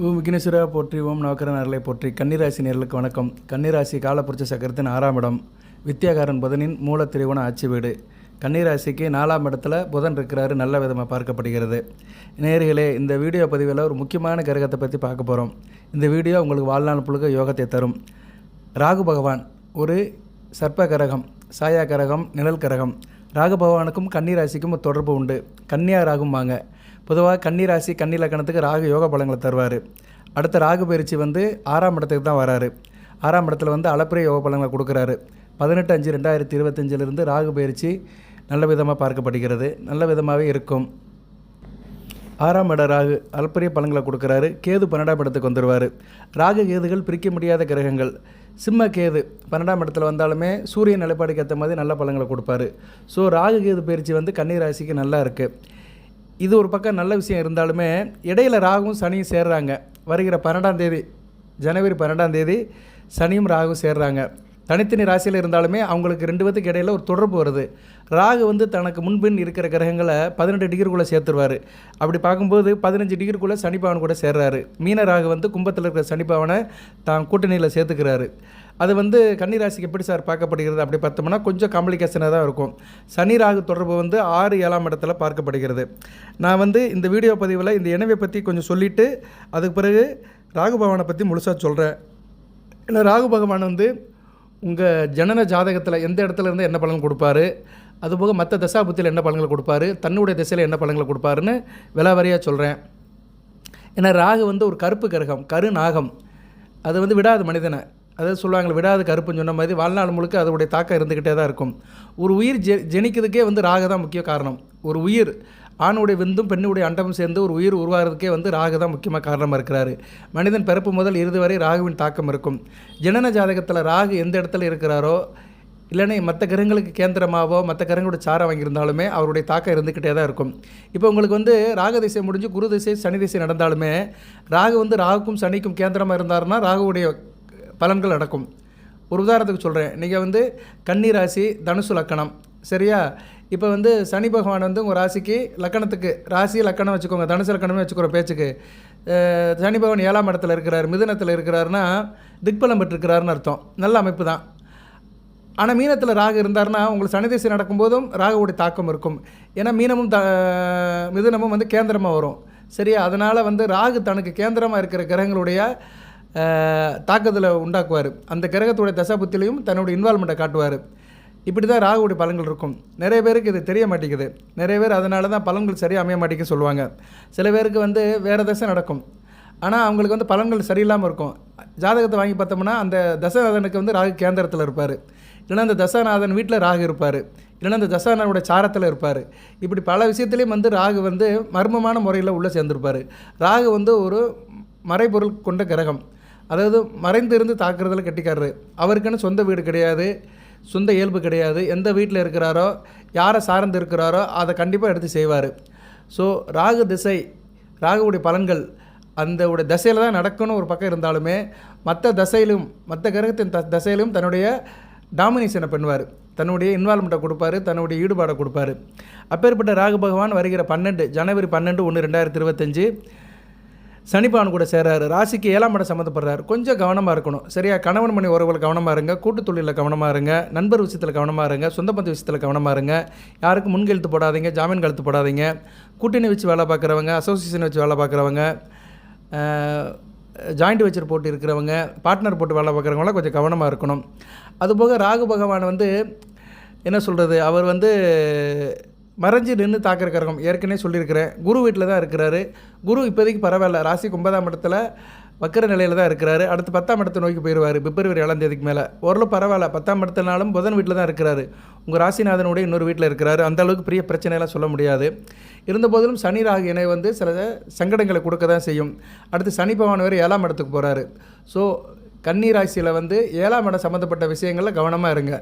ஓம் விக்னேஸ்வரா போற்றி, ஓம் நவக்கரன் அருளை போற்றி. கன்னிராசி நேர்களுக்கு வணக்கம். கன்னிராசி காலப்புருஷ சக்கரத்தின் 6ஆம் இடம், வித்யாகாரன் புதனின் மூல திரிவோண ஆட்சி வீடு. கன்னிராசிக்கு 4ஆம் இடத்துல புதன் இருக்கிறாரு, நல்ல விதமாக பார்க்கப்படுகிறது. நேயர்களே, இந்த வீடியோ பதிவில் ஒரு முக்கியமான கிரகத்தை பற்றி பார்க்க போகிறோம். இந்த வீடியோ உங்களுக்கு வாழ்நாள் புழுக்க யோகத்தை தரும். ராகு பகவான் ஒரு சர்ப்ப கரகம், சாயா கரகம், நிழல் கரகம். ராகு பகவானுக்கும் கன்னிராசிக்கும் ஒரு தொடர்பு உண்டு. கன்னியா ராகும்பாங்க. பொதுவாக கன்னிராசி கன்னி லக்கணத்துக்கு ராகு யோக பலங்களை தருவார். அடுத்த ராகு பயிற்சி 6ஆம் இடத்துக்கு தான் வராரு. 6ஆம் இடத்துல அளப்பரிய யோக பலங்களை கொடுக்குறாரு. 18/5/2025 ராகு பயிற்சி நல்ல விதமாக பார்க்கப்படுகிறது. நல்ல விதமாகவே இருக்கும். 6ஆம் இட ராகு அளப்பரிய பலங்களை கொடுக்குறாரு. கேது 12ஆம் இடத்துக்கு வந்துடுவார். ராகு கேதுகள் பிரிக்க முடியாத கிரகங்கள். சிம்ம கேது 12ஆம் இடத்துல வந்தாலுமே சூரியன் நிலைப்பாடுக்கு ஏற்ற மாதிரி நல்ல பலங்களை கொடுப்பாரு. ஸோ ராகு கேது பயிற்சி கன்னிராசிக்கு நல்லா இருக்குது. இது ஒரு பக்கம் நல்ல விஷயம் இருந்தாலுமே இடையில் ராகுவும் சனியும் சேர்றாங்க. வருகிற 12ஆம் தேதி, ஜனவரி 12ஆம் தேதி சனியும் ராகுவும் சேர்றாங்க. தனித்தனி ராசியில் இருந்தாலுமே அவங்களுக்கு 2 பேத்துக்கு இடையில் ஒரு தொடர்பு வருது. ராகு தனக்கு முன்பின் இருக்கிற கிரகங்களை 18 டிகிரிக்குள்ளே சேர்த்துருவார். அப்படி பார்க்கும்போது 15 டிகிரிக்குள்ளே சனிபவன் கூட சேர்றாரு. மீன ராகு கும்பத்தில் இருக்கிற சனிபவனை தான் கூட்டணியில் சேர்த்துக்கிறாரு. அது கன்னிராசிக்கு எப்படி சார் பார்க்கப்படுகிறது அப்படி பார்த்தோம்னா கொஞ்சம் காம்ப்ளிகேஷனாக தான் இருக்கும். சனி ராகு தொடர்பு 6 7ஆம் இடத்துல பார்க்கப்படுகிறது. நான் இந்த வீடியோ பதிவில் இந்த இணைவை பற்றி கொஞ்சம் சொல்லிவிட்டு அதுக்கு பிறகு ராகு பகவானை பற்றி முழுசாக சொல்கிறேன். ஏன்னா ராகு பகவான் உங்கள் ஜனன ஜாதகத்தில் எந்த இடத்துல இருந்து என்ன பலன் கொடுப்பாரு, அதுபோக மற்ற தசாபுத்தியில் என்ன பலன்கள் கொடுப்பாரு, தன்னுடைய திசையில் என்ன பலன்களை கொடுப்பாருன்னு விலாவரியாக சொல்கிறேன். ஏன்னா ராகு ஒரு கருப்பு கிரகம், கரு நாகம். அது விடாது மனிதனை. அதாவது சொல்லுவாங்களே, விடாது கருப்புன்னு சொன்ன மாதிரி வாழ்நாள் முழுக்க அதோடைய தாக்கம் இருந்துக்கிட்டே தான் இருக்கும். ஒரு உயிர் ஜெனிக்கிறதுக்கே ராகு தான் முக்கிய காரணம். ஒரு உயிர் ஆணுடைய விந்தும் பெண்ணுடைய அண்டமும் சேர்ந்து ஒரு உயிர் உருவாகிறதுக்கே ராகு தான் முக்கியமாக காரணமாக இருக்கிறாரு. மனிதன் பிறப்பு முதல் இறுதி வரை ராகுவின் தாக்கம் இருக்கும். ஜனன ஜாதகத்தில் ராகு எந்த இடத்துல இருக்கிறாரோ, இல்லைன்னா மற்ற கிரகங்களுக்கு கேந்திரமாவோ மற்ற கிரகங்களோட சாரம் வாங்கியிருந்தாலுமே அவருடைய தாக்கம் இருந்துக்கிட்டே தான் இருக்கும். இப்போ உங்களுக்கு ராகு திசை முடிஞ்சு குரு திசை சனி திசை நடந்தாலுமே ராகு ராகுக்கும் சனிக்கும் கேந்திரமாக இருந்தாருன்னா ராகுவுடைய பலன்கள் நடக்கும். ஒரு உதாரணத்துக்கு சொல்கிறேன். நீங்கள் கன்னிராசி தனுசு லக்கணம், சரியா? இப்போ சனி பகவான் உங்கள் ராசிக்கு லக்கணத்துக்கு ராசி லக்கணம் வச்சுக்கோங்க, தனுசு லக்கணமே வச்சுக்கிற பேச்சுக்கு. சனி பகவான் 7ஆம் இடத்துல இருக்கிறார், மிதுனத்தில் இருக்கிறாருன்னா திக்பலம் பெற்றிருக்கிறாருன்னு அர்த்தம். நல்ல அமைப்பு தான். ஆனால் மீனத்தில் ராகு இருந்தார்னா உங்களுக்கு சனி திசை நடக்கும்போதும் ராகுவுடைய தாக்கம் இருக்கும். ஏன்னா மீனமும் மிதுனமும் கேந்திரமாக வரும், சரியா? அதனால் ராகு தனக்கு கேந்திரமாக இருக்கிற கிரகங்களுடைய தாக்கத்தில் உண்டாக்குவார். அந்த கிரகத்துடைய தசாபுத்திலையும் தன்னுடைய இன்வால்மெண்ட்டை காட்டுவார். இப்படி தான் ராகுவுடைய பலன்கள் இருக்கும். நிறைய பேருக்கு இது தெரிய மாட்டேங்குது. நிறைய பேர் அதனால தான் பலன்கள் சரியாக அமைய மாட்டேங்குது சொல்லுவாங்க. சில பேருக்கு வேறு தசை நடக்கும், ஆனால் அவங்களுக்கு பலன்கள் சரியில்லாமல் இருக்கும். ஜாதகத்தை வாங்கி பார்த்தோம்னா அந்த தசாநாதனுக்கு ராகு கேந்திரத்தில் இருப்பார், இல்லைன்னா அந்த தசாநாதன் வீட்டில் ராகு இருப்பார், இல்லைன்னா அந்த தசாநாதனோட சாரத்தில் இருப்பார். இப்படி பல விஷயத்துலேயும் ராகு மர்மமான முறையில் உள்ளே சேர்ந்துருப்பார். ராகு ஒரு மறைபொருள் கொண்ட கிரகம். அதாவது மறைந்து இருந்து தாக்குறதுல கட்டிக்காரரு. அவருக்குன்னு சொந்த வீடு கிடையாது, சொந்த இயல்பு கிடையாது. எந்த வீட்டில் இருக்கிறாரோ, யாரை சார்ந்து இருக்கிறாரோ அதை கண்டிப்பாக எடுத்து செய்வார். ஸோ ராகு திசை, ராகுவுடைய பலன்கள் அந்த தசையில் தான் நடக்கணும் ஒரு பக்கம் இருந்தாலுமே மற்ற தசையிலும் மற்ற கிரகத்தின் தசையிலும் தன்னுடைய டாமினேஷனை பண்ணுவார், தன்னுடைய இன்வால்மெண்ட்டை கொடுப்பாரு, தன்னுடைய ஈடுபாடை கொடுப்பாரு. அப்பேற்பட்ட ராகு பகவான் வருகிற ஜனவரி 12/1/2025 சனிபகவான் கூட சேர்றாரு. ராசிக்கு 7ஆம் இடம் சம்மந்தப்படுறாரு. கொஞ்சம் கவனமாக இருக்கணும், சரியா? கணவன் மனைவி உறவுகள் கவனமாக இருங்க, கூட்டுத் தொழிலில் கவனமாக இருங்க, நண்பர் விஷயத்தில் கவனமாக இருங்க, சொந்த பந்த விஷயத்தில் கவனமாக இருங்க. யாருக்கும் முன்கெழுத்து போடாதீங்க, ஜாமீன் கழுத்து போடாதீங்க. கூட்டணி வச்சு வேலை பார்க்குறவங்க, அசோசியேஷன் வச்சு வேலை பார்க்குறவங்க, ஜாயிண்ட் வெச்சர் போட்டு இருக்கிறவங்க, பார்ட்னர் போட்டு வேலை பார்க்குறவங்களாம் கொஞ்சம் கவனமாக இருக்கணும். அதுபோக ராகு பகவான் என்ன சொல்கிறது, அவர் மறைஞ்சு நின்று தாக்கிற கிரகம். ஏற்கனவே சொல்லியிருக்கிறேன், குரு வீட்டில் தான் இருக்கிறாரு. குரு இப்போதைக்கு பரவாயில்ல, ராசிக்கு 9ஆம் இடத்துல வக்கர நிலையில் தான் இருக்கிறாரு. அடுத்து 10ஆம் இடத்தை நோக்கி போயிடுவார் பிப்ரவரி 7ஆம் தேதிக்கு மேலே. ஓரளவு பரவாயில்ல. 10ஆம் இடத்துனாலும் புதன் வீட்டில் தான் இருக்கிறாரு. உங்கள் ராசிநாதனுடைய இன்னொரு வீட்டில் இருக்கிறாரு. அந்தளவுக்கு பெரிய பிரச்சனையெல்லாம் சொல்ல முடியாது. இருந்தபோதிலும் சனி ராகு இணை சில சங்கடங்களை கொடுக்க தான் செய்யும். அடுத்து சனி பகவான் வேறு 7ஆம் இடத்துக்கு போகிறாரு. ஸோ கன்னி ராசியில் 7ஆம் இடம் சம்மந்தப்பட்ட விஷயங்களில் கவனமாக இருங்க.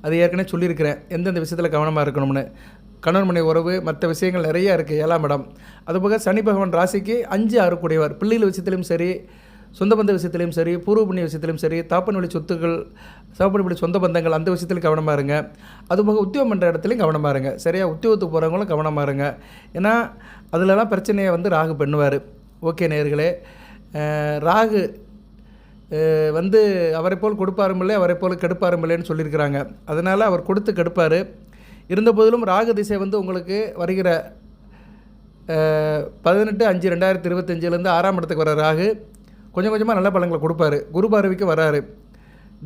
அது ஏற்கனவே சொல்லியிருக்கிறேன் எந்தெந்த விஷயத்தில் கவனமாக இருக்கணும்னு. கணவன் மனைவி உறவு மற்ற விஷயங்கள் நிறையா இருக்குது 7ஆம் இடம். அதுபோக சனி பகவான் ராசிக்கு 5 6 கூடியவர். பிள்ளைகள் விஷயத்திலையும் சரி, சொந்த பந்த விஷயத்திலையும் சரி, பூர்வ புண்ணிய விஷயத்திலையும் சரி, தாப்பன் வழி சொத்துக்கள், சகப்படி சொந்த பந்தங்கள் அந்த விஷயத்திலும் கவனமாக இருங்க. அதுபோக உத்தியோகம் பண்ணுற இடத்துலையும் கவனமாக இருங்க, சரியா? உத்தியோகத்துக்கு போகிறவங்களும் கவனமாக இருங்க. ஏன்னா அதிலலாம் பிரச்சனையை ராகு பண்ணுவார். ஓகே நேயர்களே, ராகு வந்து அவரை போல் கொடுப்பாரும் இல்லை, அவரை போல் கெடுப்பாரும் இல்லைன்னு சொல்லியிருக்கிறாங்க. அதனால் அவர் கொடுத்து கெடுப்பார். இருந்த போதிலும் ராகு திசை வந்து உங்களுக்கு வருகிற 18/5/2025 6ஆம் இடத்துக்கு வர ராகு கொஞ்சம் கொஞ்சமாக நல்ல பலன்களை கொடுப்பாரு. குரு பார்வைக்கு வராரு.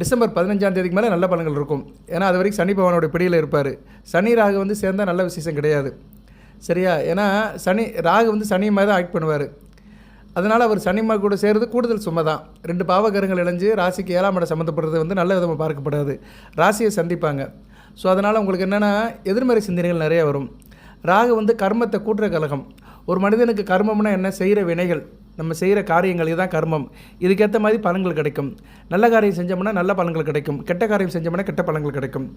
டிசம்பர் 15ஆம் தேதிக்கு மேலே நல்ல பலன்கள் இருக்கும். ஏன்னா அது வரைக்கும் சனி பகவானோட பிடியில் இருப்பார். சனி ராகு வந்து சேர்ந்தால் நல்ல விசேஷம் கிடையாது. சரியா? ஏன்னா ராகு வந்து சனி மாதிரி தான் ஆக்ட் பண்ணுவார். அதனால் அவர் சனிமா கூட சேர்றது கூடுதல் சும்மா தான். 2 பாவகரங்கள் இணைஞ்சு ராசிக்கு 7ஆம் இடம் சம்மந்தப்படுறது வந்து நல்ல விதமாக பார்க்கப்படாது. ராசியை சந்திப்பாங்க. ஸோ அதனால் உங்களுக்கு என்னென்னா எதிர்மறை சிந்தனைகள் நிறைய வரும். ராகு வந்து கர்மத்தை கூட்டுற கலகம். ஒரு மனிதனுக்கு கர்மம்னா என்ன? செய்கிற வினைகள், நம்ம செய்கிற காரியங்கள், இதுதான் கர்மம். இதுக்கேற்ற மாதிரி பலன்கள் கிடைக்கும். நல்ல காரியம் செஞ்சோம்னா நல்ல பலன்கள் கிடைக்கும், கெட்ட காரியம் செஞ்சோம்னா கெட்ட பலன்கள் கிடைக்கும்.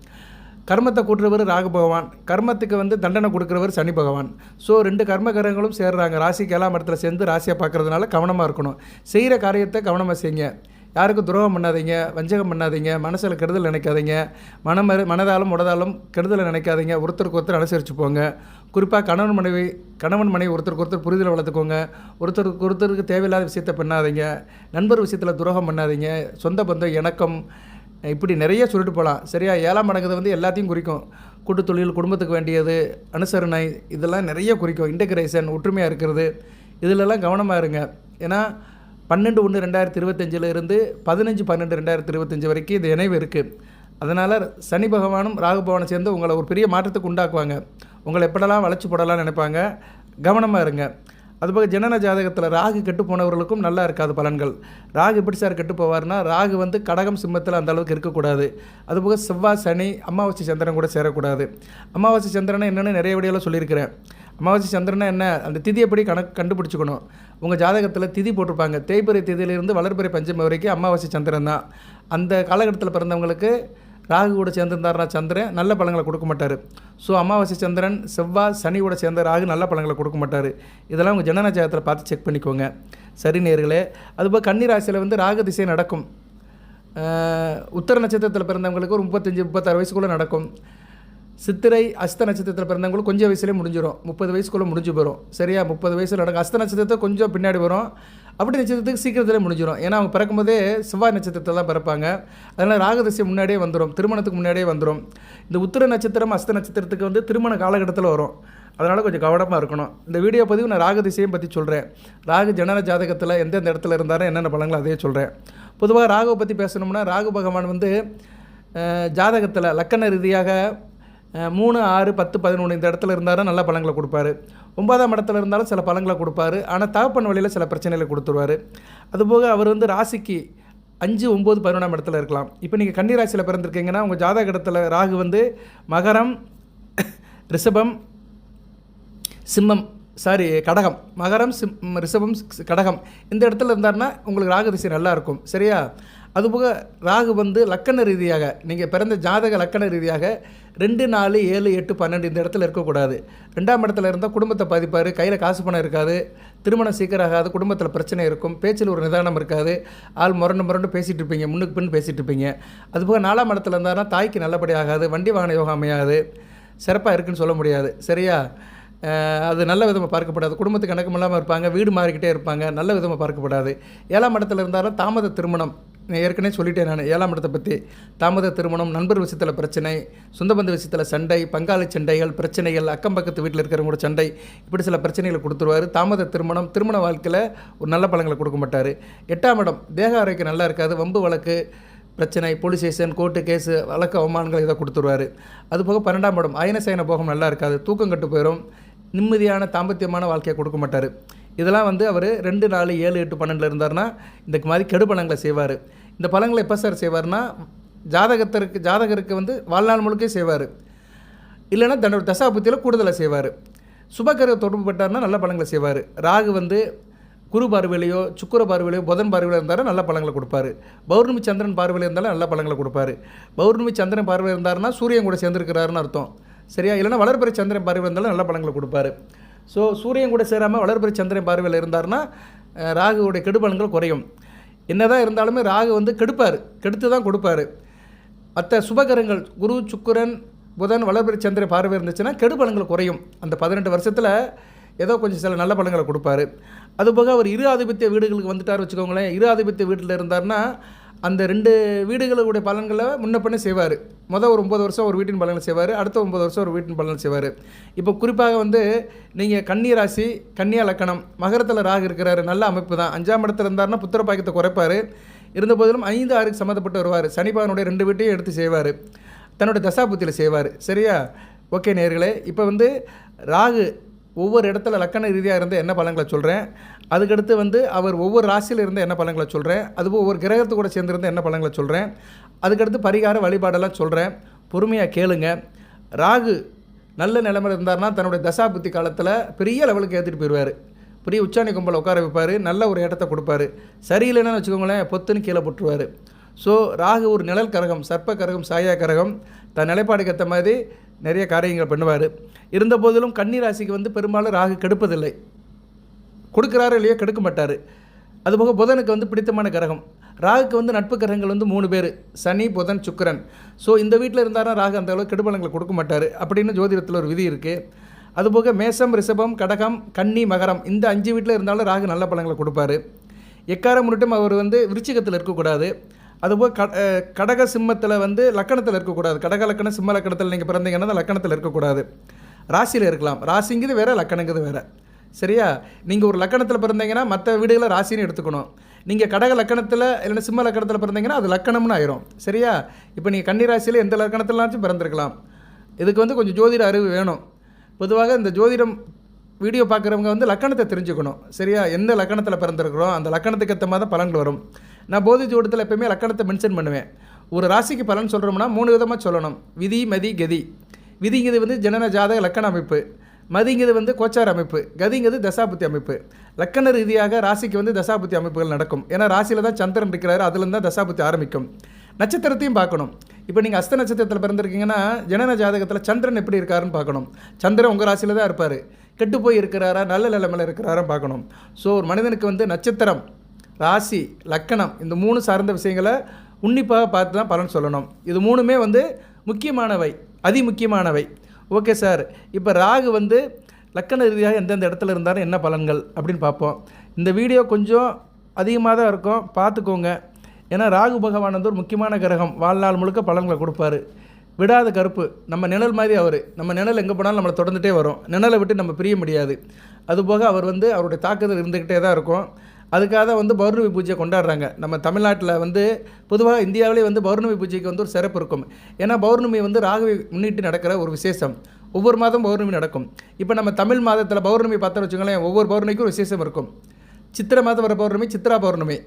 கர்மத்தை கூட்டுறவர் ராகு பகவான், கர்மத்துக்கு வந்து தண்டனை கொடுக்குறவர் சனி பகவான். ஸோ 2 கர்மகரங்களும் சேர்றாங்க. ராசிக்கு 7ஆம் இடத்துல சேர்ந்து ராசியாக பார்க்குறதுனால கவனமாக இருக்கணும். செய்கிற காரியத்தை கவனமாக செய்யுங்க. யாருக்கும் துரோகம் பண்ணாதீங்க, வஞ்சகம் பண்ணாதீங்க, மனசில் கெடுதல் நினைக்காதீங்க, மனதாலும் உடதாலும் கெடுதலை நினைக்காதீங்க. ஒருத்தருக்கு ஒருத்தர் அனுசரித்து போங்க. குறிப்பாக கணவன் மனைவி ஒருத்தருக்கு ஒருத்தர் புரிதலை வளர்த்துக்கோங்க. ஒருத்தருக்கு தேவையில்லாத விஷயத்தை பண்ணாதீங்க. நண்பர் விஷயத்தில் துரோகம் பண்ணாதீங்க. சொந்த பந்தம், இணக்கம், இப்படி நிறைய சொல்லிட்டு போகலாம். சரியா? 7ஆம் இடங்கிறது வந்து எல்லாத்தையும் குறிக்கும். கூட்டு தொழில், குடும்பத்துக்கு வேண்டியது, அனுசரணை, இதெல்லாம் நிறைய குறிக்கும். இன்டகிரேஷன், ஒற்றுமையாக இருக்கிறது, இதிலெல்லாம் கவனமாக இருங்க. ஏன்னா 12/1/2025 இருந்து 15/12/2025 வரைக்கும் இந்த இணைவு இருக்குது. அதனால் சனி பகவானும் ராகு பகவானும் சேர்ந்து உங்களை ஒரு பெரிய மாற்றத்துக்கு உண்டாக்குவாங்க. உங்களை எப்படெல்லாம் வளைச்சி போடலாம்னு நினைப்பாங்க. கவனமாக இருங்க. அதுபோக ஜனன ஜாதகத்தில் ராகு கெட்டு போனவர்களுக்கும் நல்லா இருக்காது பலன்கள். ராகு எப்படி சார் கெட்டு போவார்னா, ராகு வந்து கடகம் சிம்மத்தில் அந்த அளவுக்கு இருக்கக்கூடாது. அதுபோக செவ்வாய், சனி, அமாவாசை சந்திரன் கூட சேரக்கூடாது. அமாவாசை சந்திரனை என்னென்னு நிறைய வீடியோவில் சொல்லியிருக்கிறேன். அமாவாசை சந்திரனை என்ன, அந்த திதி எப்படி கண்டுபிடிச்சிக்கணும். உங்கள் ஜாதகத்தில் திதி போட்டிருப்பாங்க. தேய்பிறை திதியிலிருந்து வளர்பிறை பஞ்சமி வரைக்கும் அமாவாசை சந்திரன் தான். அந்த காலகட்டத்தில் பிறந்தவங்களுக்கு ராகு கூட சேர்ந்துருந்தாருனா சந்திரன் நல்ல பலன்களை கொடுக்க மாட்டார். ஸோ அமாவாசை சந்திரன், செவ்வாய், சனி கூட சேர்ந்த ராகு நல்ல பலன்களை கொடுக்க மாட்டார். இதெல்லாம் உங்கள் ஜனன ஜாதகத்தில் பார்த்து செக் பண்ணிக்கோங்க. சரி நேயர்களே, அதுபோல் கன்னி ராசியில் வந்து ராகு திசை நடக்கும். உத்தர நட்சத்திரத்தில் பிறந்தவங்களுக்கு ஒரு 35-36 வயசுக்குள்ளே நடக்கும். சித்திரை, அஸ்த நட்சத்திரத்தில் பிறந்தவங்களுக்கு கொஞ்சம் வயசுலேயே முடிஞ்சிடும். 30 வயசுக்குள்ளே முடிஞ்சு போயிடும். சரியா? 30 வயசில் நடக்கும். அஸ்த நட்சத்திரத்தை கொஞ்சம் பின்னாடி வரும். அப்படி நட்சத்திரத்துக்கு சீக்கிரத்திலே முடிஞ்சிடும். ஏன்னா அவங்க பிறக்கும்போதே செவ்வாய் நட்சத்திரத்தில் தான் பிறப்பாங்க. அதனால் ராகதிசை முன்னாடியே வந்துடும், திருமணத்துக்கு முன்னாடியே வந்துடும். இந்த உத்திர நட்சத்திரம், அஸ்த நட்சத்திரத்துக்கு வந்து திருமண காலகட்டத்தில் வரும். அதனால் கொஞ்சம் கவனமாக இருக்கணும். இந்த வீடியோ பதிவு நான் ராகதிசையும் பற்றி சொல்கிறேன். ராகு ஜனன ஜாதகத்தில் எந்தெந்த இடத்துல இருந்தாலும் என்னென்ன பலன்கள் அதையே சொல்கிறேன். பொதுவாக ராகுவை பற்றி பேசணும்னா, ராகு பகவான் வந்து ஜாதகத்தில் லக்கண ரீதியாக 3, 6, 10, 11 இந்த இடத்துல இருந்தாலும் நல்ல பலன்களை கொடுப்பாரு. 9ஆம் இடத்துல இருந்தாலும் சில பலன்களை கொடுப்பாரு. ஆனால் தகப்பன் வழியில் சில பிரச்சனைகளை கொடுத்துருவார். அதுபோக அவர் வந்து ராசிக்கு 5, 9, 11ஆம் இடத்துல இருக்கலாம். இப்போ நீங்கள் கன்னி ராசியில் பிறந்திருக்கீங்கன்னா உங்கள் ஜாதகத்தில் ராகு வந்து மகரம், ரிஷபம், கடகம், மகரம், ரிஷபம், கடகம் இந்த இடத்துல இருந்தாருன்னா உங்களுக்கு ராகு திசை நல்லாயிருக்கும். சரியா? அதுபோக ராகு வந்து லக்கண ரீதியாக நீங்கள் பிறந்த ஜாதக லக்கண ரீதியாக 2, 4, 7, 8, 12 இந்த இடத்துல இருக்கக்கூடாது. 2ஆம் இடத்துல இருந்தால் குடும்பத்தை பாதிப்பார். கையில் காசு பணம் இருக்காது, திருமணம் சீக்கிரம் ஆகாது, குடும்பத்தில் பிரச்சனை இருக்கும், பேச்சில் ஒரு நிதானம் இருக்காது, ஆள் முரண்டு பேசிகிட்டு இருப்பீங்க, முன்னுக்கு பின் பேசிகிட்டு இருப்பீங்க. அதுபோக 4ஆம் இடத்துல இருந்தாருன்னா தாய்க்கு நல்லபடி ஆகாது, வண்டி வாகன யோகம் அமையாது, சிறப்பாக இருக்குன்னு சொல்ல முடியாது. சரியா? அது நல்ல விதமாக பார்க்கப்படாது. குடும்பத்துக்கு கணக்கம் இல்லாமல் இருப்பாங்க, வீடு மாறிக்கிட்டே இருப்பாங்க, நல்ல விதமாக பார்க்கப்படாது. 7ஆம் இடத்துல இருந்தாலும் தாமத திருமணம். ஏற்கனவே சொல்லிட்டேன் நான் 7ஆம் இடத்தை பற்றி. தாமத திருமணம், நண்பர் விஷயத்தில் பிரச்சனை, சொந்த பந்த விஷயத்தில் சண்டை, பங்காளி சண்டைகள், பிரச்சனைகள், அக்கம் பக்கத்து வீட்டில் இருக்கிறவங்களோட சண்டை, இப்படி சில பிரச்சனைகளை கொடுத்துருவார். தாமத திருமணம், திருமண வாழ்க்கையில் ஒரு நல்ல பலன்களை கொடுக்க மாட்டார். 8ஆம் இடம் தேக ஆரோக்கியம் நல்லா இருக்காது, வம்பு வழக்கு பிரச்சனை, போலீஸ் ஸ்டேஷன், கோர்ட்டு கேஸு, வழக்கு அவமானங்கள் இதை கொடுத்துருவார். அதுபோக 12ஆம் இடம் அயனசயன போகம் நல்லா இருக்காது, தூக்கம் கட்டு போயிடும், நிம்மதியான தாம்பத்தியமான வாழ்க்கையை கொடுக்க மாட்டார். இதெல்லாம் வந்து அவர் 2, 4, 7, 8, 12 இருந்தார்னா இந்த மாதிரி கெடு பலன்களை செய்வார். இந்த பலன்களை எப்போ சார் செய்வார்னா, ஜாதகருக்கு வந்து வாழ்நாள் முழுக்கே செய்வார். இல்லைன்னா தன்னோட தசாபுத்தியில் கூடுதலாக செய்வார். சுபக்கரை தொடர்பு பட்டார்னா நல்ல பலன்களை செய்வார். ராகு வந்து குரு பார்வையிலையோ, சுக்கிர பார்வையிலையோ, புதன் பார்வையில் இருந்தாலும் நல்ல பலன்களை கொடுப்பாரு. பௌர்ணமி சந்திரன் பார்வையில் இருந்தாலும் நல்ல பலன்களை கொடுப்பாரு. பௌர்ணமி சந்திரன் பார்வையில் இருந்தாருன்னா சூரியன் கூட சேர்ந்துருக்கிறாருன்னு அர்த்தம். சரியா? இல்லைன்னா வளர்பிறை சந்திரன் பார்வையில் இருந்தாலும் நல்ல பலன்களை கொடுப்பாரு. ஸோ சூரியன் கூட சேராமல் வளர்பிறை சந்திரன் பார்வையில் இருந்தார்னா ராகுவோடைய கெடுபலன்கள் குறையும். என்னதான் இருந்தாலுமே ராகு வந்து கெடுத்து தான் கொடுப்பார். மற்ற சுபகரங்கள் குரு, சுக்கிரன், புதன், வளர்பிறை சந்திரன் பார்வை இருந்துச்சுன்னா கெடுபலன்கள் குறையும். அந்த 18 வருஷத்தில் ஏதோ கொஞ்சம் சில நல்ல பலன்களை கொடுப்பாரு. அதுபோக அவர் இரு ஆதிபத்திய வீடுகளுக்கு வந்துட்டார் வச்சுக்கோங்களேன். இரு ஆதிபத்திய வீட்டில் இருந்தார்னா அந்த 2 வீடுகளுடைய பலன்களை முன்ன பண்ண செய்வார். ஒரு 9 வருஷம் ஒரு வீட்டின் பலன்களை செய்வார், அடுத்த 9 வருஷம் ஒரு வீட்டின் பலன் செய்வார். இப்போ குறிப்பாக வந்து நீங்கள் கன்னி ராசி, கன்னியா லக்கணம், மகரத்தில் ராகு இருக்கிறாரு, நல்ல அமைப்பு தான். 5ஆம் இடத்துல இருந்தார்னா புத்திர பாக்கியத்தை குறைப்பார். இருந்த போதிலும் 5, 6க்கு சம்மந்தப்பட்டு வருவார். சனிபாவனுடைய 2 வீட்டையும் எடுத்து செய்வார், தன்னுடைய தசாபுத்தியில் செய்வார். சரியா? ஓகே நேயர்களே, இப்போ வந்து ராகு ஒவ்வொரு இடத்துல லக்கண ரீதியாக இருந்து என்ன பலன்களை சொல்கிறேன், அதுக்கடுத்து வந்து அவர் ஒவ்வொரு ராசியில் இருந்து என்ன பலன்களை சொல்கிறேன், அதுபோல் ஒவ்வொரு கிரகத்து கூட சேர்ந்துருந்து என்ன பலன்களை சொல்கிறேன், அதுக்கடுத்து பரிகார வழிபாடெல்லாம் சொல்கிறேன். பொறுமையாக கேளுங்க. ராகு நல்ல நிலைமையில் இருந்தார்னா தன்னுடைய தசாபுத்தி காலத்தில் பெரிய லெவலுக்கு ஏற்றிட்டு போயிடுவார். பெரிய உச்சாணி கும்பலை உட்கார வைப்பார், நல்ல ஒரு இடத்த கொடுப்பாரு. சரியில்லைன்னு வச்சுக்கோங்களேன், பொத்துன்னு கீழே போட்டுருவார். ஸோ ராகு ஒரு நிழல் கரகம், சர்ப்ப கரகம், சாயா கரகம். தன் நிலைப்பாடுக்கு ஏற்ற மாதிரி நிறைய காரியங்கள் பண்ணுவார். இருந்த போதிலும் கன்னி ராசிக்கு வந்து பெரும்பாலும் ராகு கெடுப்பதில்லை. கொடுக்குறாரு இல்லையோ கெடுக்க மாட்டார். அதுபோக புதனுக்கு வந்து பிடித்தமான கிரகம். ராகுக்கு வந்து நட்பு கிரகங்கள் வந்து 3 பேர், சனி, புதன், சுக்கிரன். ஸோ இந்த வீட்டில் இருந்தாலும் ராகு அந்த அளவுக்கு கெடுபலங்களை கொடுக்க மாட்டார் அப்படின்னு ஜோதிடத்தில் ஒரு விதி இருக்குது. அதுபோக மேசம், ரிஷபம், கடகம், கன்னி, மகரம் இந்த 5 வீட்டில் இருந்தாலும் ராகு நல்ல பலன்களை கொடுப்பார். எக்காரம் முன்னிட்டும் அவர் வந்து விருச்சிகத்தில் இருக்கக்கூடாது. அதுபோல் கடக சிம்மத்தில் வந்து லக்கணத்தில் இருக்கக்கூடாது. கடக லக்கணம், சிம்ம லக்கணத்தில் நீங்கள் பிறந்தீங்கன்னா அந்த லக்கணத்தில் இருக்கக்கூடாது. ராசியில் இருக்கலாம். ராசிங்கிறது வேறு, லக்கணங்கிறது வேறு. சரியா? நீங்கள் ஒரு லக்கணத்தில் பிறந்தீங்கன்னா மற்ற வீடுகளை ராசின்னு எடுத்துக்கணும். நீங்கள் கடக லக்கணத்தில் இல்லைன்னா சிம்ம லக்கணத்தில் பிறந்தீங்கன்னா அது லக்கணம்னு ஆயிரும். சரியா? இப்போ நீங்கள் கன்னி ராசியில் எந்த லக்கணத்திலாச்சும் பிறந்திருக்கலாம். இதுக்கு வந்து கொஞ்சம் ஜோதிட அறிவு வேணும். பொதுவாக இந்த ஜோதிடம் வீடியோ பார்க்குறவங்க வந்து லக்கணத்தை தெரிஞ்சுக்கணும். சரியா? எந்த லக்கணத்தில் பிறந்திருக்கிறோம் அந்த லக்கணத்துக்கு ஏற்ற மாதிரி பலன்கள் வரும். நான் போதி ஜோதிடத்தில் எப்போயுமே லக்கணத்தை மென்ஷன் பண்ணுவேன். ஒரு ராசிக்கு பலன் சொல்கிறோம்னா 3 விதமாக சொல்லணும். விதி, மதி, கதி. விதிங்கிறது வந்து ஜனன ஜாதக லக்கண அமைப்பு, மதிங்கிறது வந்து கோச்சார அமைப்பு, கதிங்கிறது தசாபுத்தி அமைப்பு. லக்கண ரீதியாக ராசிக்கு வந்து தசாபுத்தி அமைப்புகள் நடக்கும். ஏன்னா ராசியில் தான் சந்திரன் இருக்கிறாரு, அதுலேருந்து தான் தசாபுத்தி ஆரம்பிக்கும். நட்சத்திரத்தையும் பார்க்கணும். இப்போ நீங்கள் அஸ்த நட்சத்திரத்தில் பிறந்திருக்கீங்கன்னா ஜனன ஜாதகத்தில் சந்திரன் எப்படி இருக்காருன்னு பார்க்கணும். சந்திரன் உங்கள் ராசியில் தான் இருப்பார். கெட்டு போய் இருக்கிறாரா, நல்ல நிலைமையில் இருக்கிறாரான்னு பார்க்கணும். ஸோ ஒரு மனிதனுக்கு வந்து நட்சத்திரம், ராசி, லக்கணம் இந்த 3 சார்ந்த விஷயங்களை உன்னிப்பாக பார்த்து தான் பலன் சொல்லணும். இது 3மே வந்து முக்கியமானவை, அதிமுக்கியமானவை. ஓகே சார், இப்போ ராகு வந்து லக்கண ரீதியாக எந்தெந்த இடத்துல இருந்தாலும் என்ன பலன்கள் அப்படின்னு பார்ப்போம். இந்த வீடியோ கொஞ்சம் அதிகமாக தான் இருக்கும், பார்த்துக்கோங்க. ஏன்னா ராகு பகவான் வந்து ஒரு முக்கியமான கிரகம். வாழ்நாள் முழுக்க பலன்களை கொடுப்பாரு. விடாத கருப்பு, நம்ம நிழல் மாதிரி அவர். நம்ம நிழல் எங்கே போனாலும் நம்மளை தொடர்ந்துகிட்டே வரும். நிழலை விட்டு நம்ம பிரிய முடியாது. அதுபோக அவர் வந்து அவருடைய தாக்குதல் இருந்துக்கிட்டே தான் இருக்கும். அதுக்காக தான் வந்து பௌர்ணமி பூஜை கொண்டாடுறாங்க. நம்ம தமிழ்நாட்டில் வந்து பொதுவாக இந்தியாவிலே வந்து பௌர்ணமி பூஜைக்கு வந்து ஒரு சிறப்பு இருக்கும். ஏன்னா பௌர்ணமி வந்து ராகுவை முன்னிட்டு நடக்கிற ஒரு விசேஷம். ஒவ்வொரு மாதம் பௌர்ணமி நடக்கும். இப்போ நம்ம தமிழ் மாதத்தில் பௌர்ணமி பார்த்தோன்னு வச்சுக்கோங்களேன், ஒவ்வொரு பௌர்ணமிக்கும் ஒரு விசேஷம் இருக்கும். சித்திரை மாதம் வர பௌர்ணமி சித்ரா பௌர்ணமி,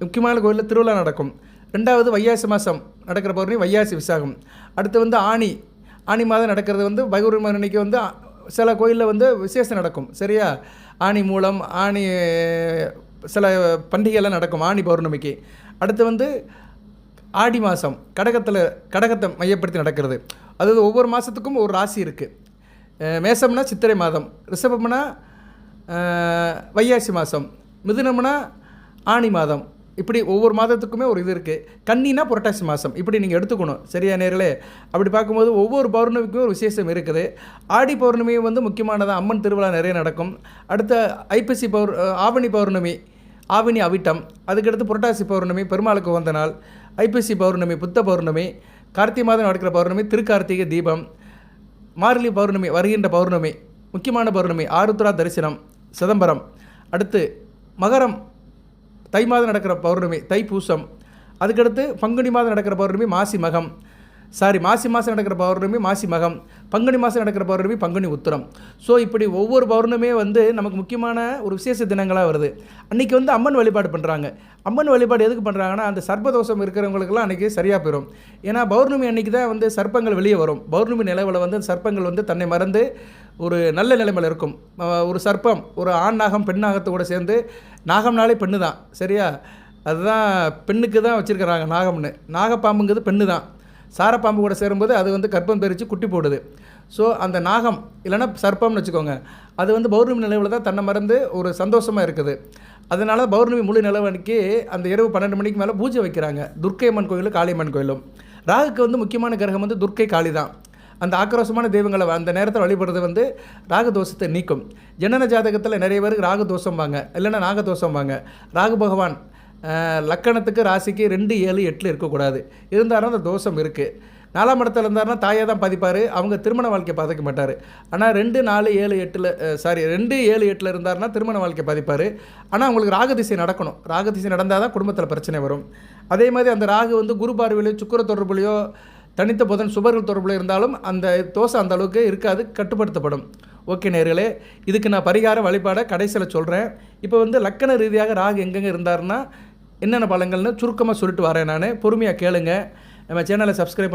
முக்கியமான கோயிலில் திருவிழா நடக்கும். 2வது வைகாசி மாதம் நடக்கிற பௌர்ணமி வைகாசி விசாகம். அடுத்து வந்து ஆனி மாதம் நடக்கிறது வந்து பௌர்ணமி அன்னைக்கு வந்து சில கோயிலில் வந்து விசேஷம் நடக்கும். சரியா? ஆனி மூலம், ஆனி சில பண்டிகைலாம் நடக்கும் ஆனி பௌர்ணமிக்கு. அடுத்து வந்து ஆடி மாதம் கடகத்தை மையப்படுத்தி நடக்கிறது. அதாவது ஒவ்வொரு மாதத்துக்கும் ஒரு ராசி இருக்குது. மேசம்னா சித்திரை மாதம், ரிஷபம்னா வைகாசி மாதம், மிதுனம்னா ஆனி மாதம். இப்படி ஒவ்வொரு மாதத்துக்குமே ஒரு இது இருக்குது. கன்னினா புரட்டாசி மாதம். இப்படி நீங்கள் எடுத்துக்கணும். சரியா நேர்களே? அப்படி பார்க்கும்போது ஒவ்வொரு பௌர்ணமிக்கும் ஒரு விசேஷம் இருக்குது. ஆடி பௌர்ணமி வந்து முக்கியமானதான். அம்மன் திருவிழா நிறைய நடக்கும். அடுத்த ஐப்பசி ஆவணி பௌர்ணமி, ஆவணி அவிட்டம். அதுக்கடுத்து புரட்டாசி பௌர்ணமி பெருமாளுக்கு உகந்த நாள். ஐப்பசி பௌர்ணமி புத்த பௌர்ணமி. கார்த்திகை மாதம் நடக்கிற பௌர்ணமி திருக்கார்த்திகை தீபம். மார்கழி பௌர்ணமி வருகின்ற பௌர்ணமி, முக்கியமான பௌர்ணமி ஆருத்ரா தரிசனம், சிதம்பரம். அடுத்து மகரம், தை மாதம் நடக்கிற பௌர்ணமி தைப்பூசம். அதுக்கடுத்து பங்குனி மாதம் நடக்கிற பௌர்ணமி மாசி மாதம் நடக்கிற பௌர்ணமி மாசி மகம். பங்குனி மாதம் நடக்கிற பௌர்ணமி பங்குனி உத்திரம். ஸோ இப்படி ஒவ்வொரு பௌர்ணமியே வந்து நமக்கு முக்கியமான ஒரு விசேஷ தினங்களாக வருது. அன்றைக்கி வந்து அம்மன் வழிபாடு பண்ணுறாங்க. அம்மன் வழிபாடு எதுக்கு பண்ணுறாங்கன்னா அந்த சர்ப்பதோஷம் இருக்கிறவங்களுக்கெல்லாம் அன்றைக்கி சரியாக போயிடும். ஏன்னா பௌர்ணமி அன்றைக்கி தான் வந்து சர்ப்பங்கள் வெளியே வரும். பௌர்ணமி நிலவில் வந்து சர்ப்பங்கள் வந்து தன்னை மறந்து ஒரு நல்ல நிலைமையில் இருக்கும். ஒரு சர்ப்பம் ஒரு ஆண் நாகம் பெண் நாகத்தோடு சேர்ந்து, நாகம்னாலே பெண்ணு தான். சரியா? அதுதான் பெண்ணுக்கு தான் வச்சுருக்கிறாங்க நாகம்னு. நாகப்பாம்புங்கிறது பெண்ணு தான். சாரப்பாம்பு கூட சேரும்போது அது வந்து கர்ப்பம் தெரித்து குட்டி போடுது. ஸோ அந்த நாகம் இல்லைன்னா சர்ப்பம்னு வச்சுக்கோங்க, அது வந்து பௌர்ணமி நிலவில் தான் தன்னை மறந்து ஒரு சந்தோஷமாக இருக்குது. அதனால் பௌர்ணமி முழு நிலவனுக்கு அந்த இரவு 12 மணிக்கு மேலே பூஜை வைக்கிறாங்க. துர்க்கை அம்மன் கோயிலும் காளியம்மன் கோயிலும். ராகுக்கு வந்து முக்கியமான கிரகம் வந்து துர்க்கை காளி தான். அந்த ஆக்ரோஷமான தெய்வங்களை அந்த நேரத்தில் வழிபடுறது வந்து ராகதோஷத்தை நீக்கும். ஜனன ஜாதகத்தில் நிறைய பேருக்கு ராகதோஷம்பாங்க, இல்லைன்னா நாகதோஷம்பாங்க. ராகு பகவான் லக்கணத்துக்கு ராசிக்கு 2, 7, 8 இருக்கக்கூடாது. இருந்தாலும் அந்த தோஷம் இருக்குது. 4ஆம் இடத்துல இருந்தாருன்னா தாயை தான் பாதிப்பார், அவங்க திருமண வாழ்க்கை பாதிக்க மாட்டார். ஆனால் 2, 4, 7, 8 2, 7, 8 இருந்தாருன்னா திருமண வாழ்க்கை பாதிப்பார். ஆனால் அவங்களுக்கு ராகதிசை நடக்கணும். ராகதிசை நடந்தால் தான் குடும்பத்தில் பிரச்சனை வரும். அதே மாதிரி அந்த ராகு வந்து குரு பார்வையிலையோ சுக்கிர தொடர்புலையோ தனித்த புதன் சுபர்கள் தொடர்பில் இருந்தாலும் அந்த தோஷம் அந்த அளவுக்கு இருக்காது, கட்டுப்படுத்தப்படும். ஓகே நேயர்களே, இதுக்கு நான் பரிகார வழிபாடை கடைசியில் சொல்கிறேன். இப்போ வந்து லக்கண ரீதியாக ராகு எங்கெங்கே இருந்தாருன்னா என்னென்ன பலங்கள்னு சுருக்கமாக சொல்லிட்டு வரேன். நான் பொறுமையாக கேளுங்க. நம்ம சேனலை சப்ஸ்கிரைப்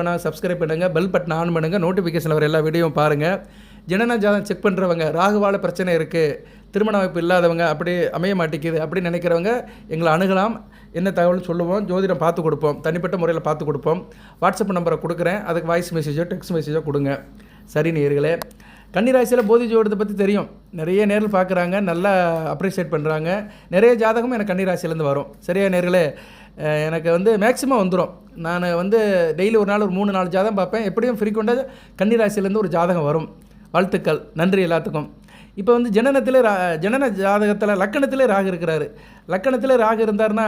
பண்ணுங்கள், பெல் பட்டன் ஆன் பண்ணுங்கள், நோட்டிஃபிகேஷன் வர எல்லா வீடியோவும் பாருங்கள். ஜனன ஜாதகம் செக் பண்ணுறவங்க, ராகுவால் பிரச்சனை இருக்குது, திருமண வாய்ப்பு இல்லாதவங்க, அப்படி அமைய மாட்டேங்குது அப்படின்னு நினைக்கிறவங்க எங்களை அணுகலாம். என்ன தகவல் சொல்லுவோம், ஜோதிடம் பார்த்து கொடுப்போம், தனிப்பட்ட முறையில் பார்த்து கொடுப்போம். வாட்ஸ்அப் நம்பரை கொடுக்குறேன், அதுக்கு வாய்ஸ் மெசேஜோ டெக்ஸ்ட் மெசேஜோ கொடுங்க. சரி நேயர்களே, கன்னிராசியில் போதி ஜோதிடத்தை பற்றி தெரியும், நிறைய நேரில் பார்க்குறாங்க, நல்லா அப்ரிஷியேட் பண்ணுறாங்க. நிறைய ஜாதகமும் எனக்கு கன்னிராசிலேருந்து வரும். சரியா நேயர்களே, எனக்கு வந்து மேக்ஸிமம் வந்துடும். நான் வந்து டெய்லி ஒரு நாள் ஒரு 3-4 ஜாதகம் பார்ப்பேன். எப்படியும் ஃப்ரீக்வெண்ட்டாக கன்னிராசிலேருந்து ஒரு ஜாதகம் வரும். வாழ்த்துக்கள், நன்றி எல்லாத்துக்கும். இப்போ வந்து ஜனன ஜாதகத்தில் லக்கணத்திலே ராகு இருக்கிறாரு. லக்கணத்திலே ராகு இருந்தார்னா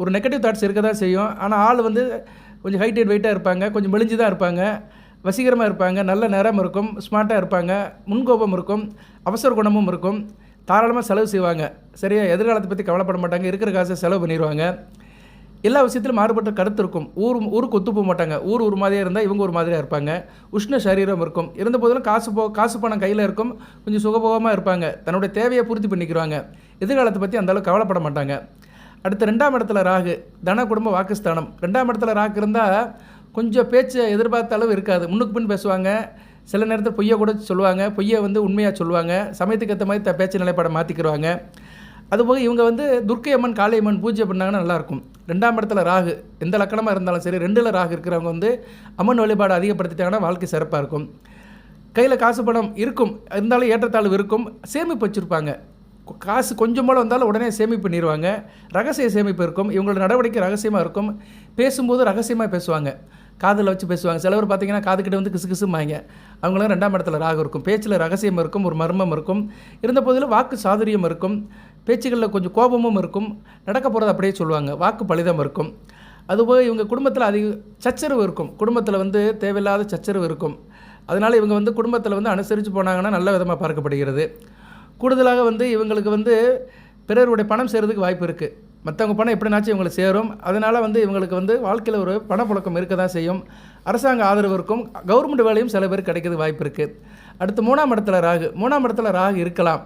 ஒரு நெகட்டிவ் தாட்ஸ் இருக்க தான் செய்யும். ஆனால் ஆள் வந்து கொஞ்சம் ஹைட் அண்ட் வெயிட்டாக இருப்பாங்க, கொஞ்சம் மெலிஞ்சு தான் இருப்பாங்க, வசீகரமாக இருப்பாங்க, நல்ல நிறம் இருக்கும், ஸ்மார்ட்டாக இருப்பாங்க, முன்கோபம் இருக்கும், அவசர குணமும் இருக்கும், தாராளமாக செலவு செய்வாங்க. சரியா, எதிர்காலத்தை பற்றி கவலைப்பட மாட்டாங்க, இருக்கிற காசை செலவு பண்ணிடுவாங்க. எல்லா விஷயத்திலும் மாறுபட்ட கருத்து இருக்கும். ஊருக்கு ஒத்து போக மாட்டாங்க. ஒரு மாதிரியாக இருந்தால் இவங்க ஒரு மாதிரியாக இருப்பாங்க. உஷ்ண சரீரம் இருக்கும். இருந்த போதிலும் காசு பணம் கையில் இருக்கும், கொஞ்சம் சுகபோகமாக இருப்பாங்க, தன்னுடைய தேவையை பூர்த்தி பண்ணிக்கிறாங்க. எதிர்காலத்தை பற்றி அந்தளவுக்கு கவலைப்பட மாட்டாங்க. அடுத்து 2ஆம் இடத்துல ராகு, தன குடும்ப வாக்குஸ்தானம். 2ஆம் இடத்துல ராகு இருந்தால் கொஞ்சம் பேச்சு எதிர்பார்த்த அளவு இருக்காது, முன்னுக்கு பின் பேசுவாங்க, சில நேரத்தில் பொய்யை கூட சொல்லுவாங்க, பொய்யை வந்து உண்மையாக சொல்லுவாங்க, சமயத்துக்கு ஏற்ற மாதிரி பேச்சு நிலைப்பாடை மாற்றிக்கிறாங்க. அதுபோக இவங்க வந்து துர்க்கை அம்மன் காளியம்மன் பூஜை பண்ணாங்கன்னா நல்லாயிருக்கும். 2ஆம் இடத்துல ராகு எந்த லக்கணமாக இருந்தாலும் சரி, 2ல் ராகு இருக்கிறவங்க வந்து அம்மன் வழிபாடு அதிகப்படுத்திட்டாங்கன்னா வாழ்க்கை சிறப்பாக இருக்கும். கையில் காசு பணம் இருக்கும், இருந்தாலும் ஏற்றத்தாழ்வு இருக்கும், சேமிப்பு வச்சுருப்பாங்க. காசு கொஞ்சம் போல் வந்தாலும் உடனே சேமிப்பு பண்ணிடுவாங்க. ரகசிய சேமிப்பு இருக்கும். இவங்களோட நடவடிக்கை ரகசியமாக இருக்கும். பேசும்போது ரகசியமாக பேசுவாங்க, காதில் வச்சு பேசுவாங்க. சிலவர் பார்த்தீங்கன்னா காதுக்கிட்ட வந்து கிசுகிசுமாங்க. அவங்களும் 2ஆம் இடத்துல ராகு இருக்கும். பேச்சில் ரகசியம் இருக்கும், ஒரு மர்மம் இருக்கும். இருந்த போதிலும் வாக்கு சாதுரியம் இருக்கும், பேச்சுகளில் கொஞ்சம் கோபமும் இருக்கும், நடக்க போகிறது அப்படியே சொல்லுவாங்க, வாக்கு பலிதம் இருக்கும். அதுபோக இவங்க குடும்பத்தில் அதிக சச்சரவு இருக்கும். குடும்பத்தில் வந்து தேவையில்லாத சச்சரவு இருக்கும். அதனால் இவங்க வந்து குடும்பத்தில் வந்து அனுசரித்து போனாங்கன்னா நல்ல விதமாக பார்க்கப்படுகிறது. கூடுதலாக வந்து இவங்களுக்கு வந்து பிறருடைய பணம் சேருறதுக்கு வாய்ப்பு இருக்குது. மற்றவங்க பணம் எப்படினாச்சும் இவங்களுக்கு சேரும். அதனால் வந்து இவங்களுக்கு வந்து வாழ்க்கையில் ஒரு பணப்புழக்கம் இருக்க தான் செய்யும். அரசாங்க ஆதரவு இருக்கும். கவர்மெண்ட் வேலையும் சில பேர் கிடைக்கிறது வாய்ப்பு இருக்குது. அடுத்து 3ஆம் இடத்துல ராகு. 3ஆம் இடத்துல ராகு இருக்கலாம்,